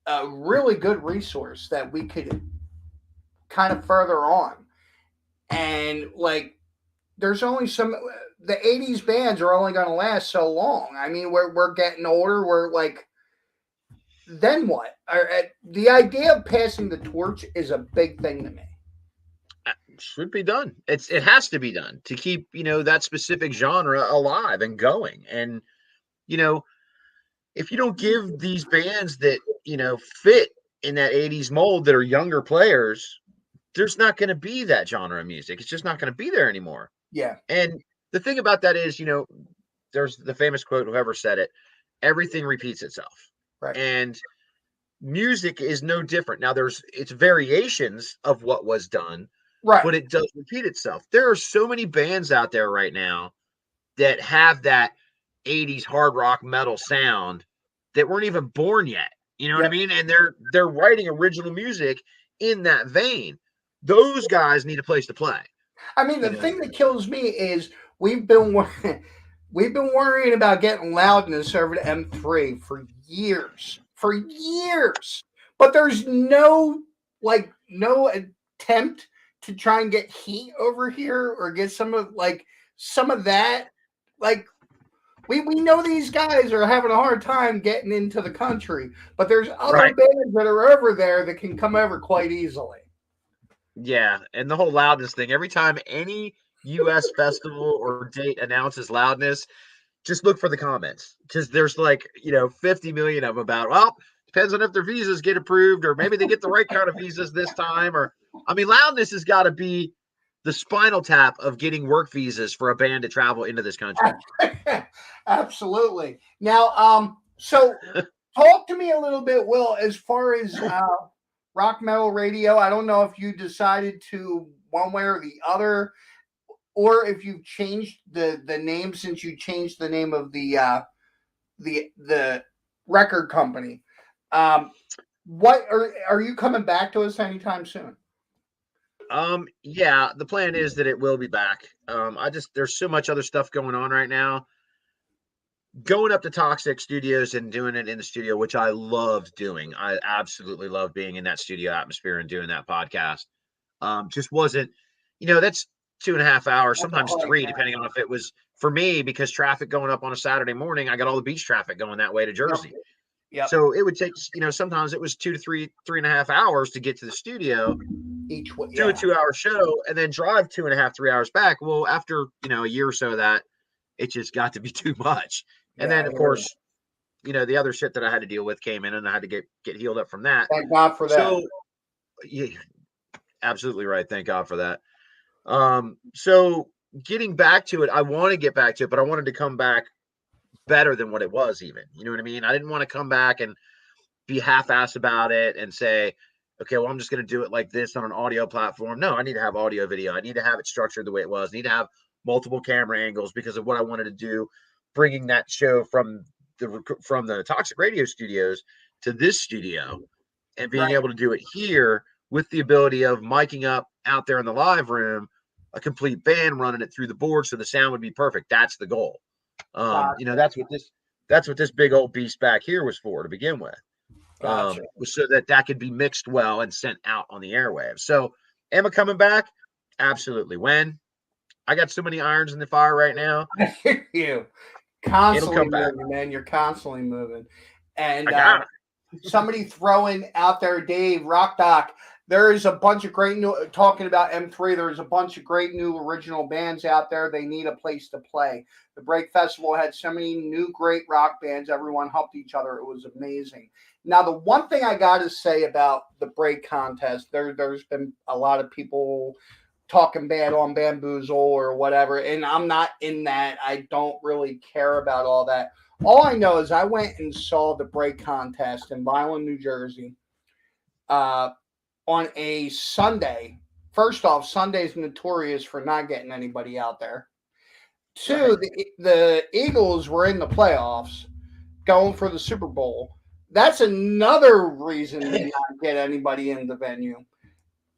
really good resource that we could kind of further on. And like, there's only some, the 80s bands are only going to last so long. I mean, we're getting older. We're like, then what? The idea of passing the torch is a big thing to me. Should be done. It has to be done to keep, that specific genre alive and going. And, you know, if you don't give these bands that, fit in that 80s mold that are younger players, there's not going to be that genre of music. It's just not going to be there anymore. Yeah. And the thing about that is, there's the famous quote, whoever said it, everything repeats itself. Right. And music is no different. Now it's variations of what was done, right, but it does repeat itself. There are so many bands out there right now that have that 80s hard rock metal sound that weren't even born yet. You know what I mean? And they're writing original music in that vein. Those guys need a place to play. I mean, the thing that kills me is we've been we've been worrying about getting loudness over to M3 for years, but there's no attempt to try and get heat over here or get some of that. Like, we know these guys are having a hard time getting into the country, but there's other bands that are over there that can come over quite easily. Yeah, and the whole loudness thing. Every time any U.S. festival or date announces loudness, just look for the comments, because there's 50 million of them about, well, depends on if their visas get approved, or maybe they get the right kind of visas this time. Or, I mean, loudness has got to be the spinal tap of getting work visas for a band to travel into this country. Absolutely. Now, so talk to me a little bit, Will, as far as rock metal radio. I don't know if you decided to one way or the other, or if you've changed the name since you changed the name of the record company. What are you coming back to us anytime soon? Yeah, the plan is that it will be back. There's so much other stuff going on right now. Going up to Toxic Studios and doing it in the studio, which I loved doing. I absolutely love being in that studio atmosphere and doing that podcast. Just wasn't, that's 2.5 hours, sometimes 3, depending on if it was for me, because traffic going up on a Saturday morning, I got all the beach traffic going that way to Jersey. Yep. So it would take, sometimes it was 2 to 3.5 hours to get to the studio, each way, do a 2-hour show, and then drive 2.5, 3 hours back. Well, after, a year or so of that, it just got to be too much. And then, of course, the other shit that I had to deal with came in, and I had to get healed up from that. Thank God for that. So, yeah, absolutely right. Thank God for that. So getting back to it, I want to get back to it, but I wanted to come back better than what it was even. You know what I mean? I didn't want to come back and be half-assed about it and say, okay, well, I'm just going to do it like this on an audio platform. No, I need to have audio, video. I need to have it structured the way it was. I need to have multiple camera angles because of what I wanted to do, bringing that show from the Toxic Radio studios to this studio and being able to do it here with the ability of miking up out there in the live room, a complete band running it through the board so the sound would be perfect. That's the goal. That's what this big old beast back here was for to begin with. Gotcha. So that could be mixed well and sent out on the airwaves. So am I coming back? Absolutely. When? I got so many irons in the fire right now. I hear you. Constantly moving, man. You're constantly moving. And somebody throwing out there, Dave, Rock Doc, there is a bunch of great new, talking about M3, there's a bunch of great new original bands out there. They need a place to play. The Break Festival had so many new great rock bands. Everyone helped each other. It was amazing. Now, the one thing I got to say about the Break contest, there's been a lot of people talking bad on Bamboozle or whatever, and I'm not in that. I don't really care about all that. All I know is I went and saw the Break contest in Vineland, New Jersey, on a Sunday. First off, Sunday's notorious for not getting anybody out there. Two, the Eagles were in the playoffs, going for the Super Bowl. That's another reason to not get anybody in the venue.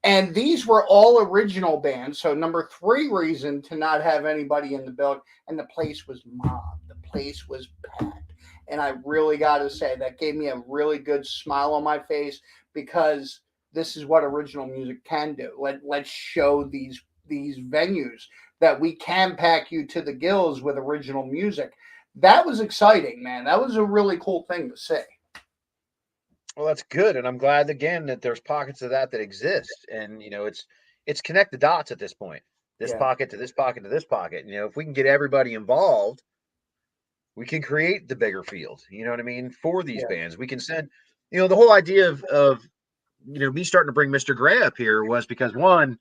And these were all original bands. So number three reason to not have anybody in the building, and the place was mobbed. The place was packed. And I really got to say that gave me a really good smile on my face because this is what original music can do. Let's show these venues that we can pack you to the gills with original music. That was exciting, man. That was a really cool thing to say. Well, that's good, and I'm glad again that there's pockets of that exist, and it's connect the dots at this point. This Yeah, pocket to this pocket to this pocket. If we can get everybody involved, we can create the bigger field. You know what I mean? For these yeah, bands, we can send. The whole idea of me starting to bring Mr. Gray up here was because one,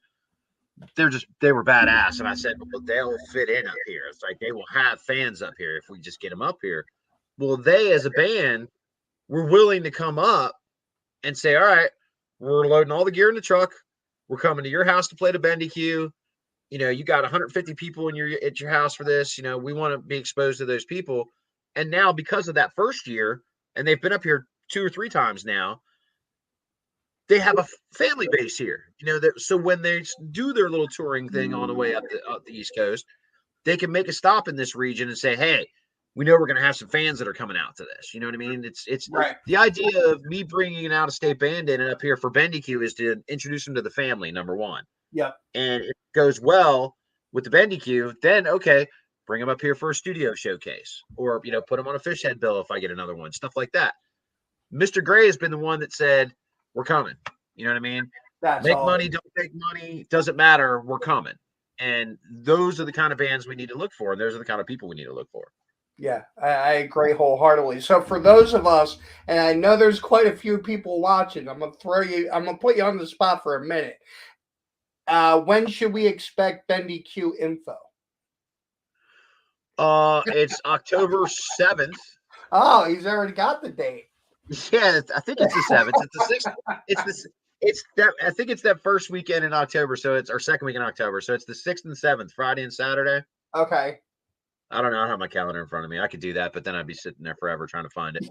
they were badass, and I said, well, they'll fit in up here. It's like they will have fans up here if we just get them up here. Well, they as a band were willing to come up and say, all right, we're loading all the gear in the truck. We're coming to your house to play the Bendy Q. You got 150 people at your house for this. We want to be exposed to those people. And now because of that first year, and they've been up here 2 or 3 times now, they have a family base here. So when they do their little touring thing on the way up the East Coast, they can make a stop in this region and say, hey, we know we're going to have some fans that are coming out to this. You know what I mean? It's right. the idea of me bringing an out of state band in and up here for Bendy Q is to introduce them to the family, number one. Yep. And it goes well with the Bendy Q, then okay, bring them up here for a studio showcase, or put them on a fish head bill if I get another one, stuff like that. Mr. Gray has been the one that said, we're coming. You know what I mean? That's Make all. money, don't make money, doesn't matter, we're coming. And those are the kind of bands we need to look for. And those are the kind of people we need to look for. Yeah, I agree wholeheartedly. So for those of us, and I know there's quite a few people watching, I'm gonna put you on the spot for a minute. When should we expect Bendy Q info? It's October 7th. Oh, he's already got the date. Yeah, I think it's the 7th. It's the 6th. It's that I think it's that first weekend in October. So it's our second week in October. So it's the 6th and 7th, Friday and Saturday. Okay. I don't know. I don't have my calendar in front of me. I could do that, but then I'd be sitting there forever trying to find it.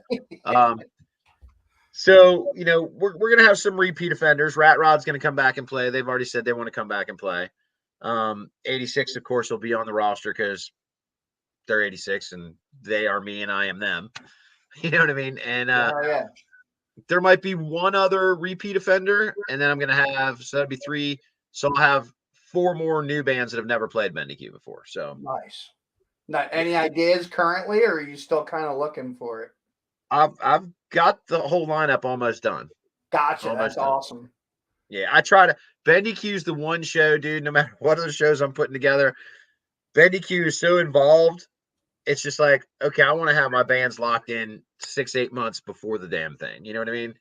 So we're gonna have some repeat offenders. Rat Rod's gonna come back and play. They've already said they want to come back and play. 86, of course, will be on the roster because they're 86 and they are me and I am them. You know what I mean? And Yeah. there might be one other repeat offender, and then I'm gonna have that'd be 3. So I'll have 4 more new bands that have never played Bendy Q before. So Nice. Not any ideas currently, or are you still kind of looking for it? I've got the whole lineup almost done. Gotcha. That's Almost done. awesome. Yeah, I try to. Bendy Q's the one show, dude. No matter what other shows I'm putting together, Bendy Q is so involved. It's just like, okay, I want to have my bands locked in 6-8 months before the damn thing. You know what I mean? It's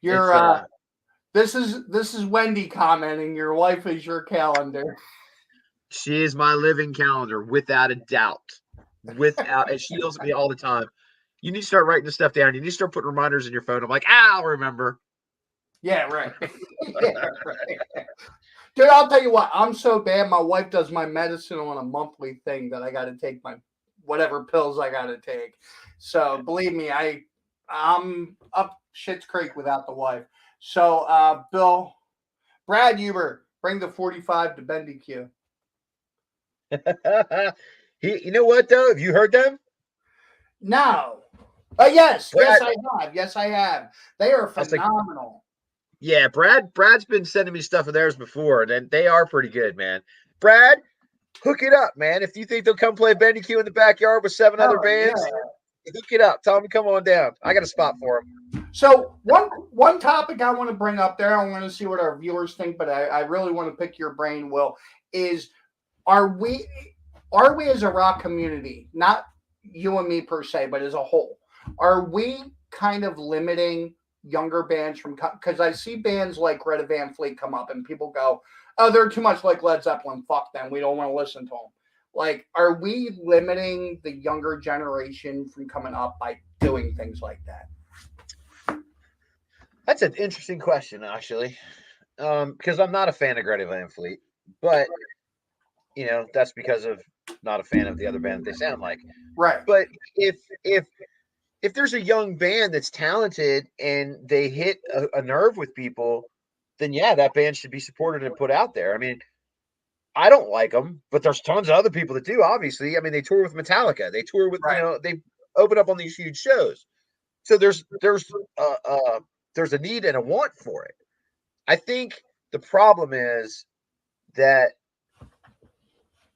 You're this is Wendy commenting. Your wife is your calendar. she is my living calendar without a doubt. And she yells at me all the time. You need to start writing this stuff down. You need to start putting reminders in your phone. I'm like, I'll remember. Yeah, right. Yeah, right. Dude, I'll tell you what, I'm so bad. My wife does my medicine on a monthly thing that I got to take my whatever pills I got to take. So believe me, I'm up shit's creek without the wife. So Bill, Brad Huber, bring the 45 to Bendy Q. You know what though? Have you heard them? No. Yes, Brad, yes, I have. Yes, I have. They are phenomenal. Yeah, Brad's been sending me stuff of theirs before, and they are pretty good, man. Brad, hook it up, man. If you think they'll come play Bendy Q in the backyard with 7 other bands, hook it up. Tell them to come on down. I got a spot for them. So one topic I want to bring up there, I want to see what our viewers think, but I really want to pick your brain, Will, is are we as a rock community, not you and me per se, but as a whole, are we kind of limiting younger bands from, because I see bands like Greta Van Fleet come up and people go, oh, they're too much like Led Zeppelin, fuck them, we don't want to listen to them. Like, are we limiting the younger generation from coming up by doing things like that? That's an interesting question, actually, because I'm not a fan of Greta Van Fleet, but that's because of not a fan of the other band they sound like. Right. But if if there's a young band that's talented and they hit a nerve with people, then yeah, that band should be supported and put out there. I mean, I don't like them, but there's tons of other people that do. Obviously, I mean, they tour with Metallica. They tour with Right. they open up on these huge shows. So there's a need and a want for it. I think the problem is that,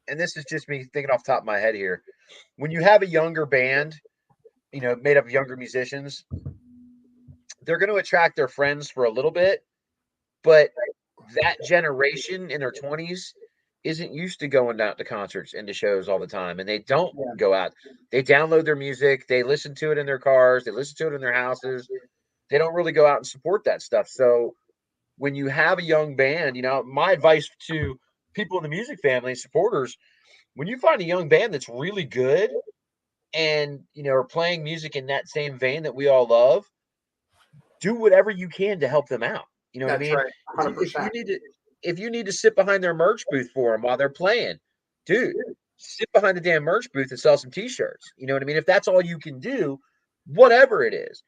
and this is just me thinking off the top of my head here, when you have a younger band, made up of younger musicians, they're going to attract their friends for a little bit, but that generation in their 20s isn't used to going out to concerts and to shows all the time, and they don't Yeah. go out. They download their music, they listen to it in their cars, they listen to it in their houses. They don't really go out and support that stuff. So when you have a young band, my advice to people in the music family, supporters, when you find a young band that's really good and are playing music in that same vein that we all love, do whatever you can to help them out. You know what I That's mean? right. If you 100%. need to sit behind their merch booth for them while they're playing, dude, sit behind the damn merch booth and sell some t-shirts. You know what I mean? If that's all you can do, whatever it is,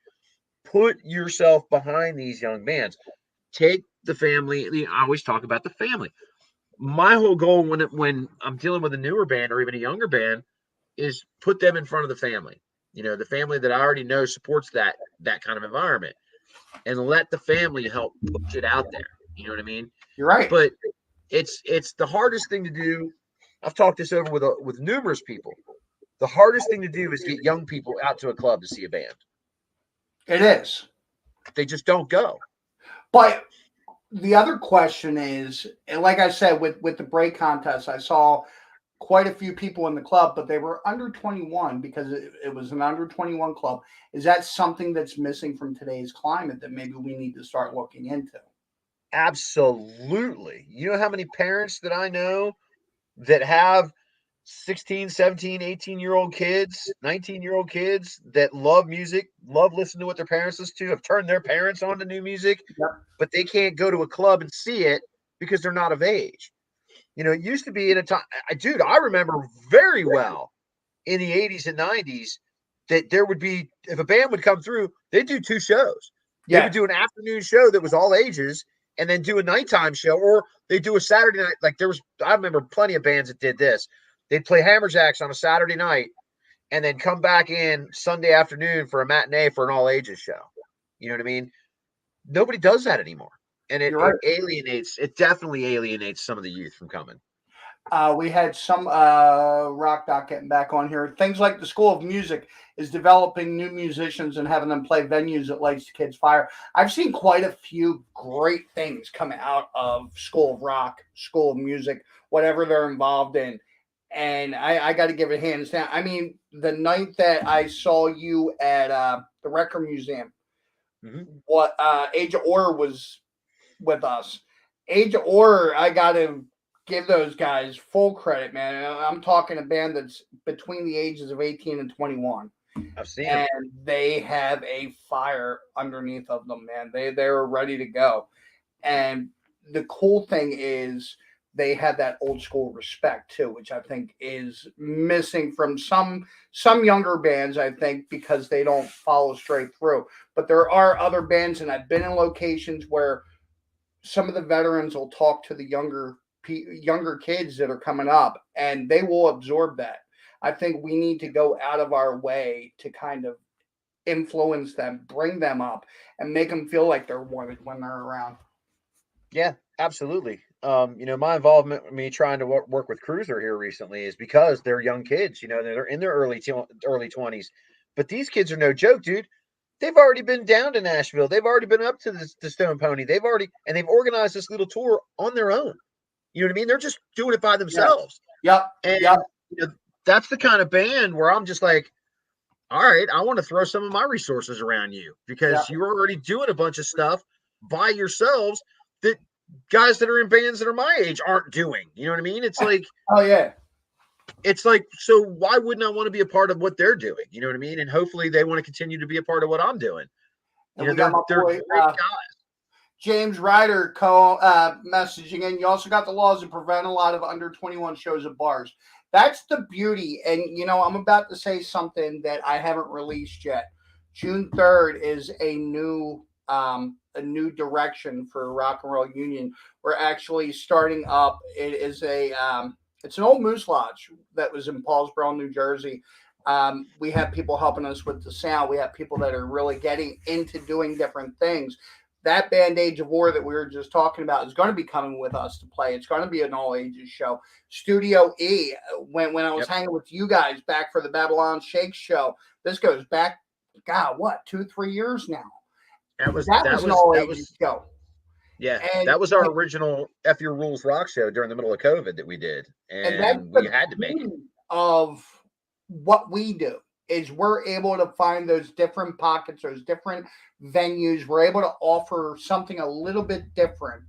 put yourself behind these young bands. Take the family. I always talk about the family. My whole goal when I'm dealing with a newer band or even a younger band is put them in front of the family. The family that I already know supports that kind of environment, and let the family help push it out there. You know what I mean? You're right. But it's the hardest thing to do. I've talked this over with numerous people. The hardest thing to do is get young people out to a club to see a band. It is. They just don't go. But the other question is, and like I said, with the break contest, I saw quite a few people in the club, but they were under 21 because it was an under 21 club. Is that something that's missing from today's climate that maybe we need to start looking into? Absolutely. You know how many parents that I know that have 16, 17, 18-year-old kids, 19-year-old kids that love music, love listening to what their parents listen to, have turned their parents on to new music, Yep. but they can't go to a club and see it because they're not of age. It used to be in a time, dude, I remember very well in the 80s and 90s that there would be, if a band would come through, they'd do two shows. They would Yeah. do an afternoon show that was all ages and then do a nighttime show, or they do a Saturday night. Like I remember plenty of bands that did this. They'd play Hammerjacks on a Saturday night and then come back in Sunday afternoon for a matinee for an all ages show. You know what I mean? Nobody does that anymore. And You're right. it definitely alienates some of the youth from coming. We had some rock doc getting back on here. Things like the School of Music is developing new musicians and having them play venues that lights the kids' fire. I've seen quite a few great things come out of School of Rock, School of Music, whatever they're involved in. And I got to give it hands down. I mean, the night that I saw you at the Record Museum, what Age of Order was with us. Age of Order, I got to give those guys full credit, man. I'm talking a band that's between the ages of 18 and 21. I've seen them. And they have a fire underneath of them, man. They're ready to go. And the cool thing is they have that old school respect too, which I think is missing from some younger bands, I think, because they don't follow straight through. But there are other bands, and I've been in locations where some of the veterans will talk to the younger kids that are coming up, and they will absorb that. I think we need to go out of our way to kind of influence them, bring them up, and make them feel like they're wanted when they're around. Yeah, absolutely. My involvement with me trying to work with Cruiser here recently is because they're young kids. They're in their early 20s, but these kids are no joke, dude. They've already been down to Nashville. They've already been up to the Stone Pony. They've organized this little tour on their own. You know what I mean? They're just doing it by Yeah. themselves. Yep. And Yep. That's the kind of band where I'm just like, all right, I want to throw some of my resources around you because Yep. you're already doing a bunch of stuff by yourselves that guys that are in bands that are my age aren't doing. You know what I mean? It's like, Oh yeah. so why wouldn't I want to be a part of what they're doing? You know what I mean? And hopefully they want to continue to be a part of what I'm doing. And we got my They're boy great guys. James Ryder messaging in. You also got the laws that prevent a lot of under 21 shows at bars. That's the beauty. And I'm about to say something that I haven't released yet. June 3rd is a new direction for Rock and Roll Union. We're actually starting up. It is a it's an old moose lodge that was in Paulsboro, New Jersey. We have people helping us with the sound. We have people that are really getting into doing different things. That band Age of War that we were just talking about is going to be coming with us to play. It's going to be an all ages show. Studio E, when I was Yep. hanging with you guys back for the Babylon Shake show, this goes back, God, what, 2, 3 years now? That was That that was an was all that ages was show. yeah, And that was our original F Your Rules rock show during the middle of COVID that we did, that's and we the had to make it. beauty of what we do is we're able to find those different pockets, those different venues. We're able to offer something a little bit different.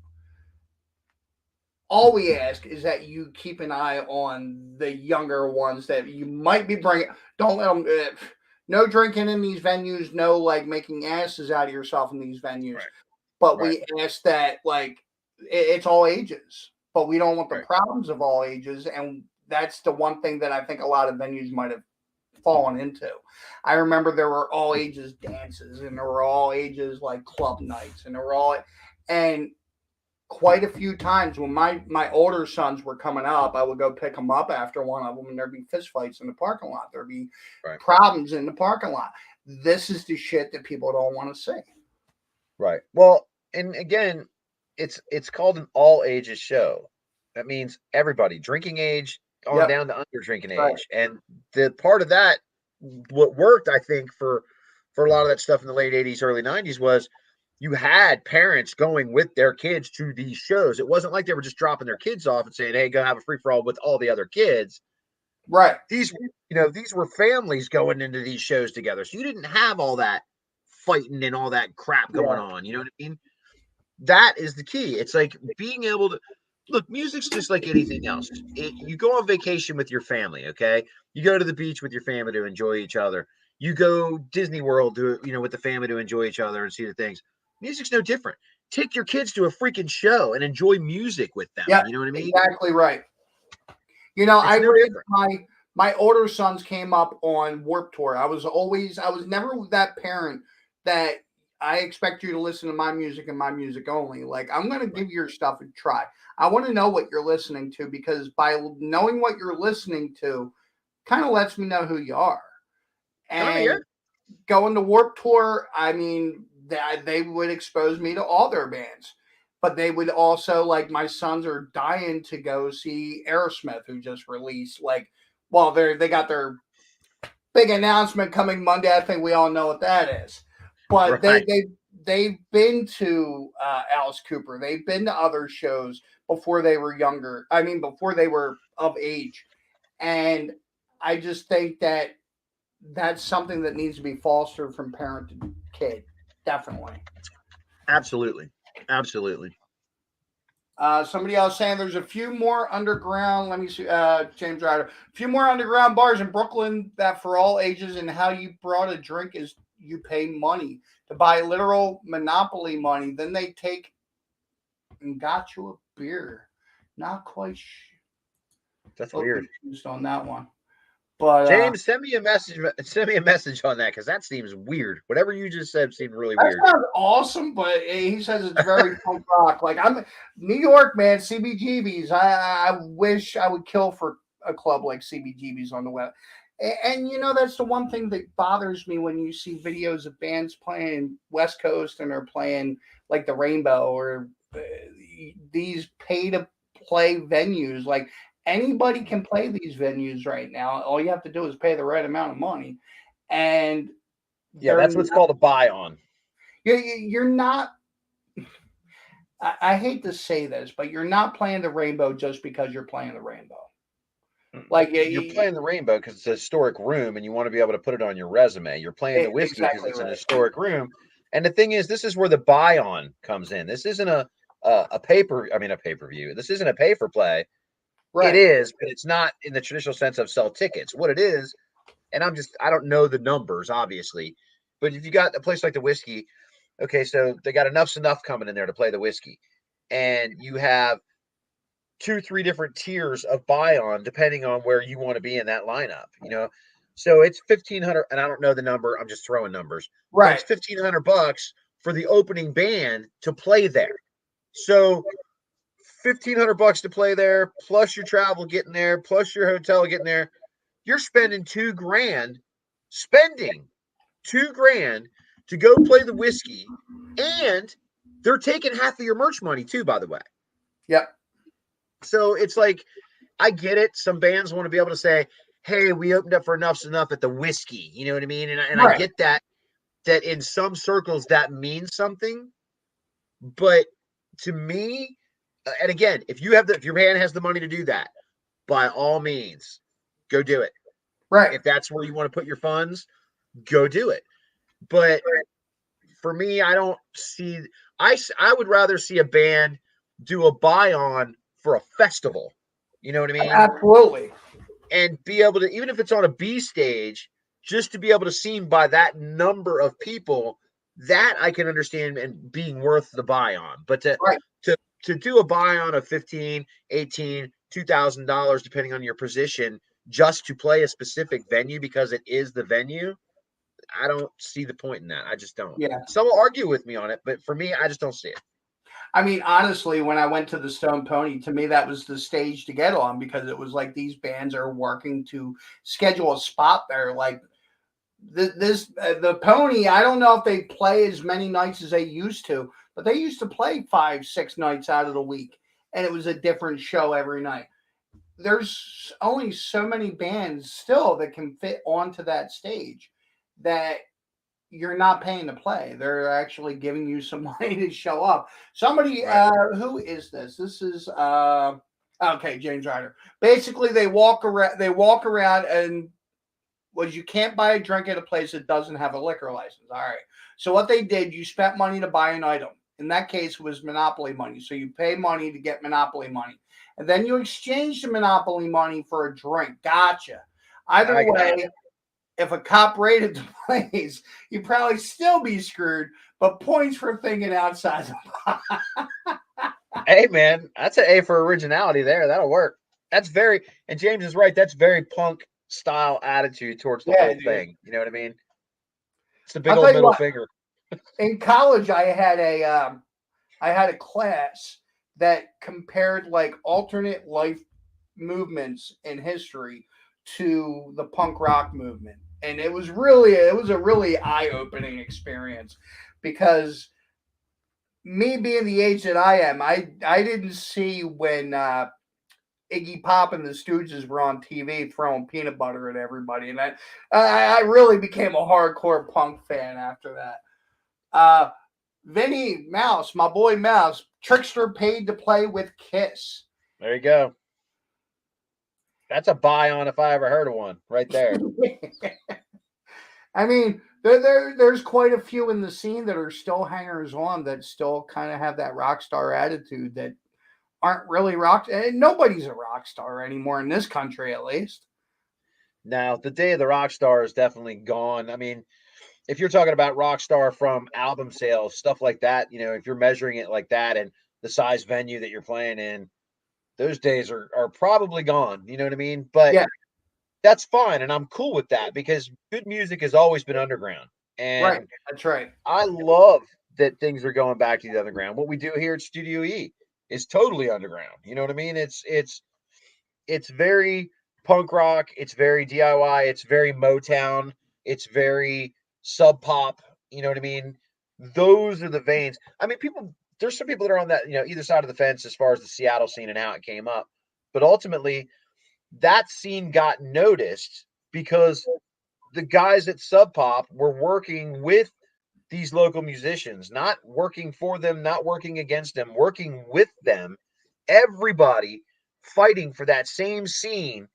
All we ask is that you keep an eye on the younger ones that you might be bringing. Don't let them. No drinking in these venues. No like making asses out of yourself in these venues. Right, But right, we ask that like it's all ages. But we don't want the right. problems of all ages, and that's the one thing that I think a lot of venues might have fallen into. I remember there were all ages dances, and there were all ages like club nights, and there were all and quite a few times when my older sons were coming up, I would go pick them up after one of them, and there'd be fist fights in the parking lot. There'd be Right. problems in the parking lot. This is the shit that people don't want to see. Right. Well, and again, it's called an all ages show. That means everybody, drinking age on Yep. down to under drinking Right. age. And the part of that, what worked, I think, for a lot of that stuff in the late 80s, early 90s was you had parents going with their kids to these shows. It wasn't like they were just dropping their kids off and saying, "Hey, go have a free for all with all the other kids." Right. These were families going into these shows together. So you didn't have all that fighting and all that crap going Yeah. on. You know what I mean? That is the key. It's like being able to look, music's just like anything else. You go on vacation with your family, okay? You go to the beach with your family to enjoy each other. You go Disney World with the family to enjoy each other and see the things. Music's no different. Take your kids to a freaking show and enjoy music with them. Yep. You know what I mean? Exactly right. I It's no raised different. my older sons came up on Warp Tour. I was never that parent that I expect you to listen to my music and my music only. Like I'm going to Right. give your stuff a try. I want to know what you're listening to because by knowing what you're listening to, kind of lets me know who you are. Oh And yeah. going to Warp Tour, I mean, they would expose me to all their bands. But they would also, like, my sons are dying to go see Aerosmith, who just released, like, well, they got their big announcement coming Monday. I think we all know what that is. But Right. they've been to Alice Cooper. They've been to other shows before they were younger. I mean, before they were of age. And I just think that that's something that needs to be fostered from parent to kid. Definitely. Absolutely. Absolutely. Somebody else saying there's a few more underground. Let me see. James Ryder. A few more underground bars in Brooklyn that for all ages, and how you brought a drink is you pay money to buy literal monopoly money. Then they take and got you a beer. Not quite That's a little weird. confused on that one. But James, send me a message. Send me a message on that because that seems weird. Whatever you just said seemed really that weird. sounds awesome, but he says it's very punk rock. Like I'm New York, man, CBGBs. I wish I would kill for a club like CBGBs on the web. And that's the one thing that bothers me when you see videos of bands playing West Coast and are playing like the Rainbow or these pay to play venues. Like anybody can play these venues right now. All you have to do is pay the right amount of money, and Yeah, they're that's what's called a buy on. you're not. I hate to say this, but you're not playing the rainbow just because you're playing the rainbow. Like You're playing the Rainbow because it's a historic room and you want to be able to put it on your resume. You're playing the Whiskey because exactly it's an right. historic room. And the thing is, this is where the buy on comes in. This isn't a paper. I mean, a pay per view. This isn't a pay for play. It Right. is, but it's not in the traditional sense of sell tickets. What it is, and I don't know the numbers obviously, but if you got a place like the Whiskey, okay, so they got enough enough coming in there to play the Whiskey, and you have 2, 3 different tiers of buy on depending on where you want to be in that lineup. So it's 1,500, and I don't know the number. I'm just throwing numbers, but it's Right. 1,500 bucks for the opening band to play there. So 1,500 bucks to play there, plus your travel getting there, plus your hotel getting there. You're spending 2 grand, spending 2 grand to go play the whiskey, and they're taking half of your merch money too, by the way. Yep. So it's like, I get it. Some bands want to be able to say, "Hey, we opened up for Enough's Enough at the whiskey." You know what I mean? And I Right. get that. That in some circles that means something, but to me, and again, if your band has the money to do that, by all means, go do it. Right. If that's where you want to put your funds, go do it. But for me, I don't see. I would rather see a band do a buy on for a festival. You know what I mean? Absolutely. And be able to, even if it's on a B stage, just to be able to see by that number of people, that I can understand and being worth the buy on. But Right. to to do a buy on of 15, 18, $2,000, depending on your position, just to play a specific venue because it is the venue, I don't see the point in that. I just don't. Yeah. Some will argue with me on it, but for me, I just don't see it. I mean, honestly, when I went to the Stone Pony, to me that was the stage to get on because it was like these bands are working to schedule a spot there. Like the Pony, I don't know if they play as many nights as they used to, but they used to play 5, 6 nights out of the week, and it was a different show every night. There's only so many bands still that can fit onto that stage that you're not paying to play. They're actually giving you some money to show up. Somebody, Right. who is this? This is okay, James Ryder. Basically, they walk around. They walk around and was you can't buy a drink at a place that doesn't have a liquor license. All right. So what they did, you spent money to buy an item. In that case, it was Monopoly money. So you pay money to get Monopoly money, and then you exchange the Monopoly money for a drink. Gotcha. Either I got way, if a cop raided the place, you'd probably still be screwed. But points for thinking outside the box. Hey man, that's an A for originality there. That'll work. That's very, and James is right. That's very punk style attitude towards the Yeah, whole dude. thing. You know what I mean? It's a big I'll old tell you middle what. finger. In college, I had a class that compared like alternate life movements in history to the punk rock movement, and it was a really eye opening experience because me being the age that I am, I didn't see when Iggy Pop and the Stooges were on TV throwing peanut butter at everybody, and I really became a hardcore punk fan after that. Vinny Mouse, my boy Mouse, Trickster paid to play with Kiss. There you go. That's a buy on if I ever heard of one, right there. I mean, there's quite a few in the scene that are still hangers on that still kind of have that rock star attitude that aren't really rock. And nobody's a rock star anymore in this country, at least. Now, the day of the rock star is definitely gone. I mean, if you're talking about rock star from album sales, stuff like that, if you're measuring it like that and the size venue that you're playing in, those days are probably gone. You know what I mean? But Yeah, that's fine, and I'm cool with that because good music has always been underground, right. and That's right. I love that things are going back to the underground. What we do here at Studio E is totally underground. You know what I mean? It's very punk rock, it's very DIY, it's very Motown, it's very sub pop. You know what I mean? Those are the veins. I mean, people. There's some people that are on that either side of the fence as far as the Seattle scene and how it came up, but ultimately that scene got noticed because the guys at Sub Pop were working with these local musicians, not working for them, not working against them, working with them. Everybody fighting for that same scene.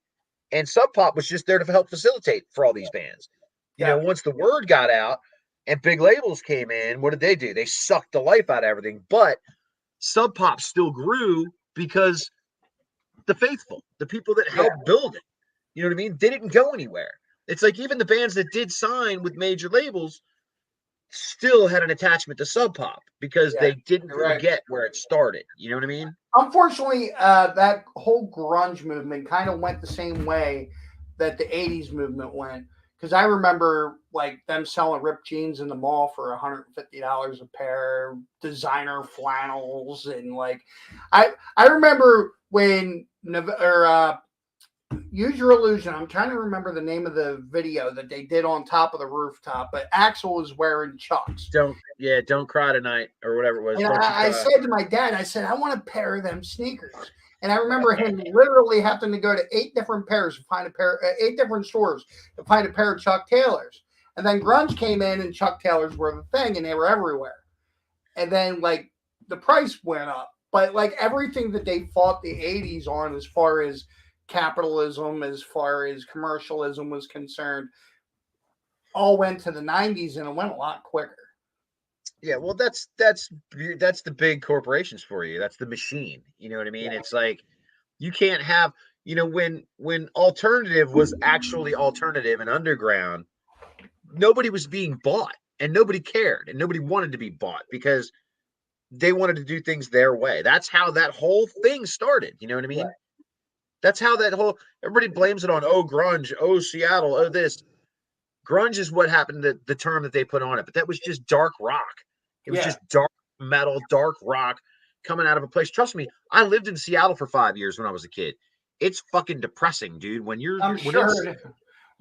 And Sub Pop was just there to help facilitate for all these bands. Yeah, Once the word got out and big labels came in, what did they do? They sucked the life out of everything. But Sub Pop still grew because the faithful, the people that yeah, helped build it, you know what I mean? They didn't go anywhere. It's like even the bands that did sign with major labels still had an attachment to Sub Pop because yeah. they didn't You're right. forget where it started. You know what I mean? Unfortunately, that whole grunge movement kind of went the same way that the '80s movement went. because I remember like them selling ripped jeans in the mall for $150 a pair, designer flannels, and like I remember when Use Your Illusion. I'm trying to remember the name of the video that they did on top of the rooftop, but Axel was wearing Chucks. Don't cry tonight or whatever it was. And Don't you I cry. said to my dad, I said, I want a pair of them sneakers. And I remember him literally having to go to 8 different stores to find a pair of Chuck Taylors. And then grunge came in and Chuck Taylors were the thing and they were everywhere. And then like the price went up. But like everything that they fought the 80s on as far as capitalism, as far as commercialism was concerned, all went to the 90s and it went a lot quicker. Yeah, well, that's the big corporations for you. That's the machine. You know what I mean? Yeah. It's like you can't have, when alternative was actually alternative and underground, nobody was being bought and nobody cared and nobody wanted to be bought because they wanted to do things their way. That's how that whole thing started. You know what I mean? Right. That's how that whole everybody blames it on grunge, Seattle, this. Grunge is what happened to the term that they put on it, but that was just dark rock. It was Yeah. just dark metal, dark rock coming out of a place. Trust me, I lived in Seattle for 5 years when I was a kid. It's fucking depressing, dude. I'm When sure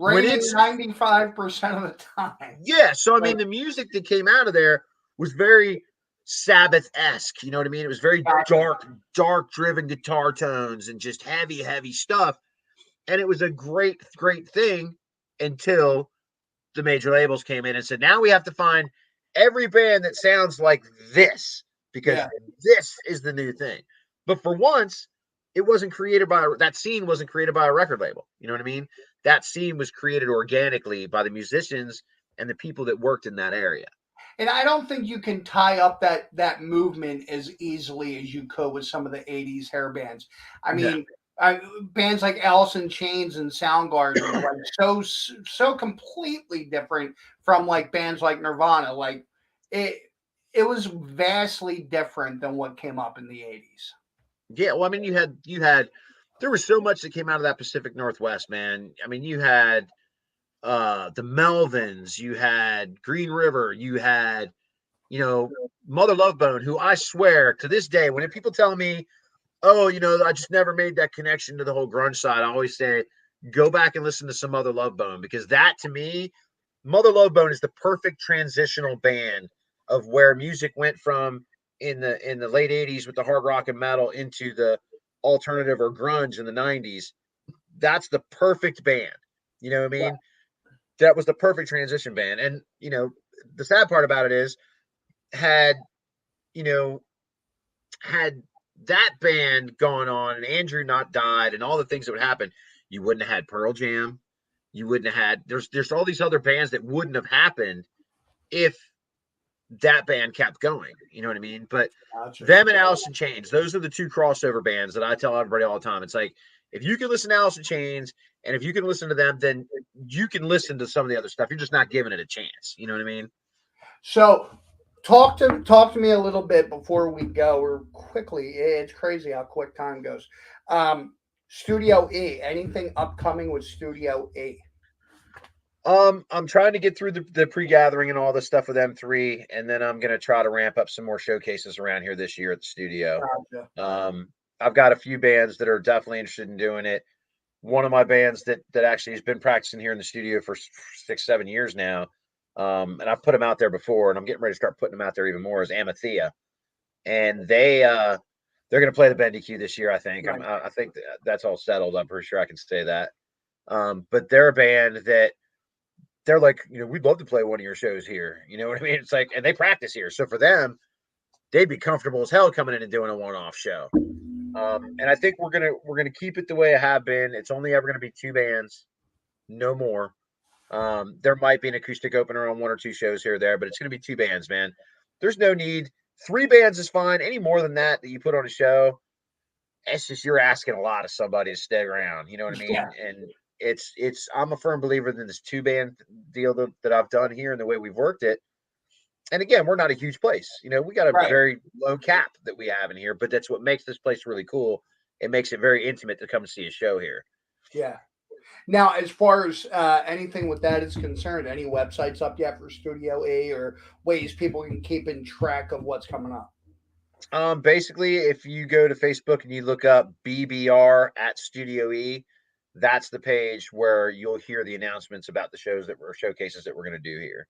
raining it's 95% of the time. yeah. So I Like, mean, the music that came out of there was very Sabbath-esque. You know what I mean? It was very gotcha. dark driven guitar tones and just heavy stuff. And it was a great thing until the major labels came in and said, now we have to find every band that sounds like this because Yeah. this is the new thing. But for once, it wasn't created by that scene wasn't created by a record label. You know what I mean? That scene was created organically by the musicians and the people that worked in that area. And I don't think you can tie up that movement as easily as you could with some of the 80s hair bands. I No. mean, bands like Alice in Chains and Soundgarden were like so completely different from like bands like Nirvana. Like it it was vastly different than what came up in the 80s. Yeah, well, I mean, you had there was so much that came out of that Pacific Northwest, man. I mean, you had the Melvins, you had Green River, you had Mother Love Bone, who I swear to this day, when people tell me, oh, I just never made that connection to the whole grunge side, I always say, go back and listen to some Mother Love Bone because that to me, Mother Love Bone is the perfect transitional band of where music went from in the late 80s with the hard rock and metal into the alternative or grunge in the 90s. That's the perfect band. You know what I mean? That was the perfect transition band. And, the sad part about it is had, you know, had that band gone on and Andrew not died and all the things that would happen, you wouldn't have had Pearl Jam. You wouldn't have had there's all these other bands that wouldn't have happened if that band kept going. You know what I mean? But Gotcha. them and Alice in Chains, those are the two crossover bands that I tell everybody all the time. It's like if you can listen to Alice in Chains and if you can listen to them, then you can listen to some of the other stuff. You're just not giving it a chance. You know what I mean? So talk to me a little bit before we go, or quickly. It's crazy how quick time goes. Studio E. Anything upcoming with Studio E? I'm trying to get through the pre-gathering and all this stuff with M3, and then I'm gonna try to ramp up some more showcases around here this year at the studio. Gotcha. I've got a few bands that are definitely interested in doing it. One of my bands that actually has been practicing here in the studio for 6-7 years now, and I've put them out there before, and I'm getting ready to start putting them out there even more. Is Amathea, and they're gonna play the Bendy Q this year. I think Right. I think that's all settled. I'm pretty sure I can say that. But they're a band that they're like, we'd love to play one of your shows here. You know what I mean? It's like, and they practice here. So for them, they'd be comfortable as hell coming in and doing a one-off show. And I think we're gonna keep it the way it have been. It's only ever gonna be two bands, no more. There might be an acoustic opener on one or two shows here or there, but it's gonna be two bands, man. There's no need. Three bands is fine. Any more than that you put on a show, it's just you're asking a lot of somebody to stay around. You know what I Yeah. mean? And it's I'm a firm believer in this two band deal that I've done here and the way we've worked it. And again, we're not a huge place. We got a Right. very low cap that we have in here, but that's what makes this place really cool. It makes it very intimate to come and see a show here. Yeah. Now, as far as anything with that is concerned, any websites up yet for Studio E or ways people can keep in track of what's coming up? Basically, if you go to Facebook and you look up BBR at Studio E, that's the page where you'll hear the announcements about the shows that we're showcases that we're going to do here.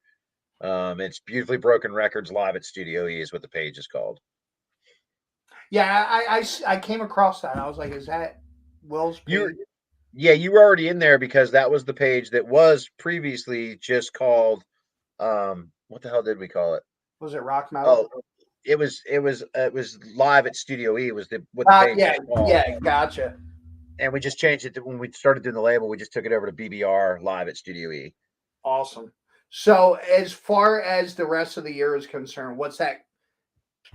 It's Beautifully Broken Records live at Studio E is what the page is called. Yeah, I came across that. I was like, is that Will's You, page? yeah, you were already in there because that was the page that was previously just called. What the hell did we call it? Was it rock metal? Oh, it was live at Studio E was the what the page Yeah, was called, yeah, gotcha. and we just changed it to when we started doing the label. We just took it over to BBR live at Studio E. Awesome. So, as far as the rest of the year is concerned, what's that?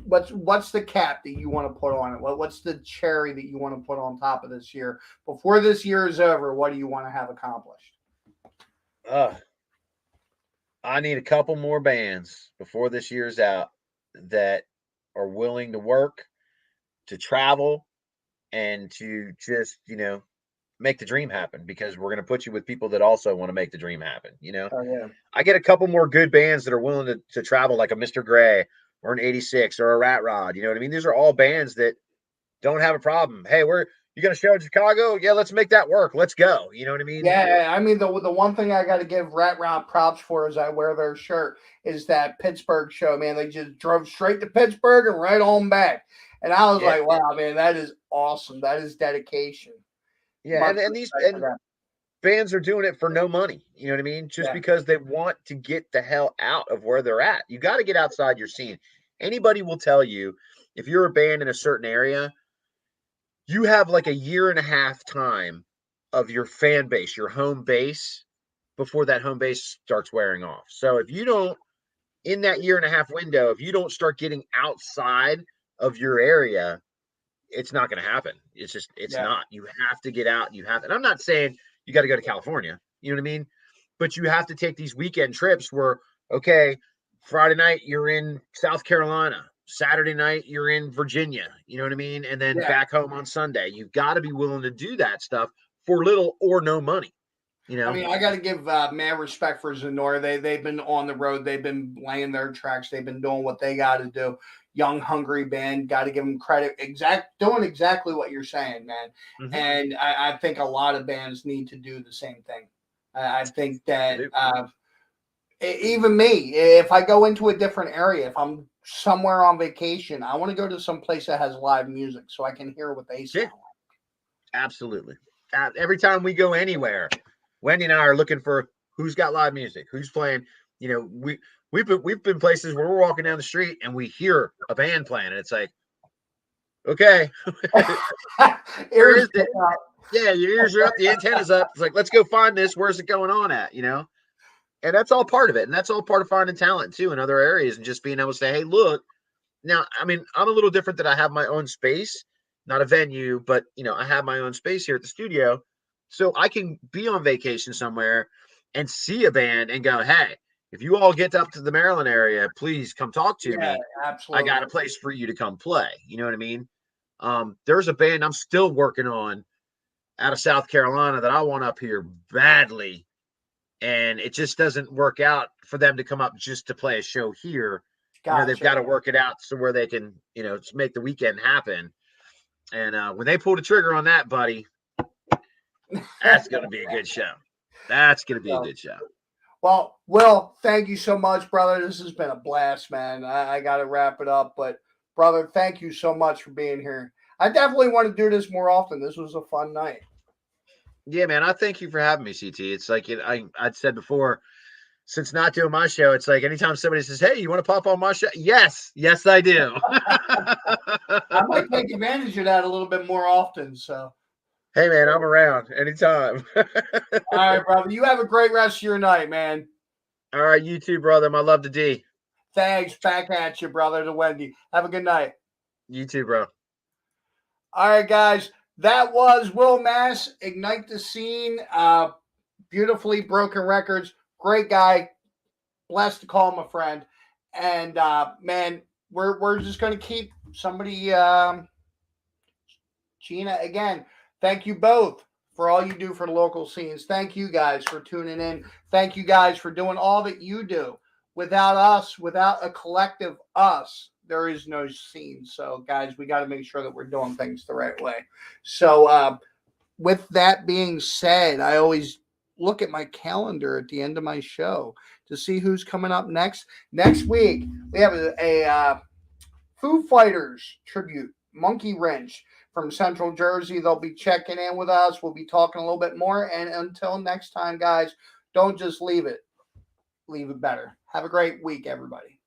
What's the cap that you want to put on it? What's the cherry that you want to put on top of this year before this year is over? What do you want to have accomplished? Uh, I need a couple more bands before this year's out that are willing to work, to travel, and to just make the dream happen because we're going to put you with people that also want to make the dream happen. Oh yeah, I get a couple more good bands that are willing to travel, like a Mr. Gray or an 86 or a Rat Rod. You know what I mean? These are all bands that don't have a problem. Hey, you going to show in Chicago? Yeah, let's make that work. Let's go. You know what I mean? yeah. I mean, the one thing I got to give Rat Round props for as I wear their shirt is that Pittsburgh show. Man, they just drove straight to Pittsburgh and right on back, and I was Yeah, like, wow, man, that is awesome. That is dedication. yeah, Much and these respect to and them. bands are doing it for no money. You know what I mean? Just Yeah, because they want to get the hell out of where they're at. You got to get outside your scene. Anybody will tell you if you're a band in a certain area, you have like a year and a half time of your fan base, your home base, before that home base starts wearing off. So if you don't, in that year and a half window, if you don't start getting outside of your area, it's not going to happen. It's yeah, not. You have to get out. You have, and I'm not saying you got to go to California. You know what I mean? But you have to take these weekend trips where, okay, Friday night you're in South Carolina, Saturday night you're in Virginia. You know what I mean? And then yeah. back home on Sunday. You've got to be willing to do that stuff for little or no money. You I know? mean, I got to give mad respect for Zenora. They've been on the road. They've been laying their tracks. They've been doing what they got to do. Young, hungry band. Got to give them credit. Doing exactly what you're saying, man. Mm-hmm. And I think a lot of bands need to do the same thing. I think that even me, if I go into a different area, if I'm somewhere on vacation, I want to go to some place that has live music so I can hear what they sound Yeah, like. absolutely. Every time we go anywhere, Wendy and I are looking for who's got live music, who's playing. You know, we've been places where we're walking down the street and we hear a band playing, and it's like, okay, where Ears is it? Yeah, your ears are up, the antenna's up. It's like, let's go find this. Where's it going on at? And that's all part of it, and that's all part of finding talent too in other areas, and just being able to say, hey, look. Now, I mean, I'm a little different that I have my own space, not a venue, but I have my own space here at the studio. So I can be on vacation somewhere and see a band and go, hey, if you all get up to the Maryland area, please come talk to Yeah, me. I got a absolutely. place for you to come play. You know what I mean? There's a band I'm still working on out of South Carolina that I want up here badly. And it just doesn't work out for them to come up just to play a show here. They've Gotcha. got to work it out so where they can, make the weekend happen. And when they pull the trigger on that, buddy, that's going to be a good show. That's going to be a So, good show. well, Will, thank you so much, brother. This has been a blast, man. I got to wrap it up, but brother, thank you so much for being here. I definitely want to do this more often. This was a fun night. Yeah, man. I thank you for having me, CT. It's like I'd said before, since not doing my show, it's like anytime somebody says, "Hey, you want to pop on my show?" Yes, I do. I might take advantage of that a little bit more often. So, Hey, man, I'm around anytime. all right, brother. You have a great rest of your night, man. All right, you too, brother. My love to D. Thanks. Back at you, brother, to Wendy. Have a good night. You too, bro. All right, guys. That was Will Mass, Ignite the Scene, Beautifully Broken Records. Great guy. Blessed to call him a friend. And man, we're just gonna keep somebody Gina again. Thank you both for all you do for the local scenes. Thank you guys for tuning in. Thank you guys for doing all that you do. Without us, without a collective us, there is no scene. So, guys, we got to make sure that we're doing things the right way. So, with that being said, I always look at my calendar at the end of my show to see who's coming up next. Next week, we have a Foo Fighters tribute, Monkey Wrench from Central Jersey. They'll be checking in with us. We'll be talking a little bit more. And until next time, guys, don't just leave it. Leave it better. Have a great week, everybody.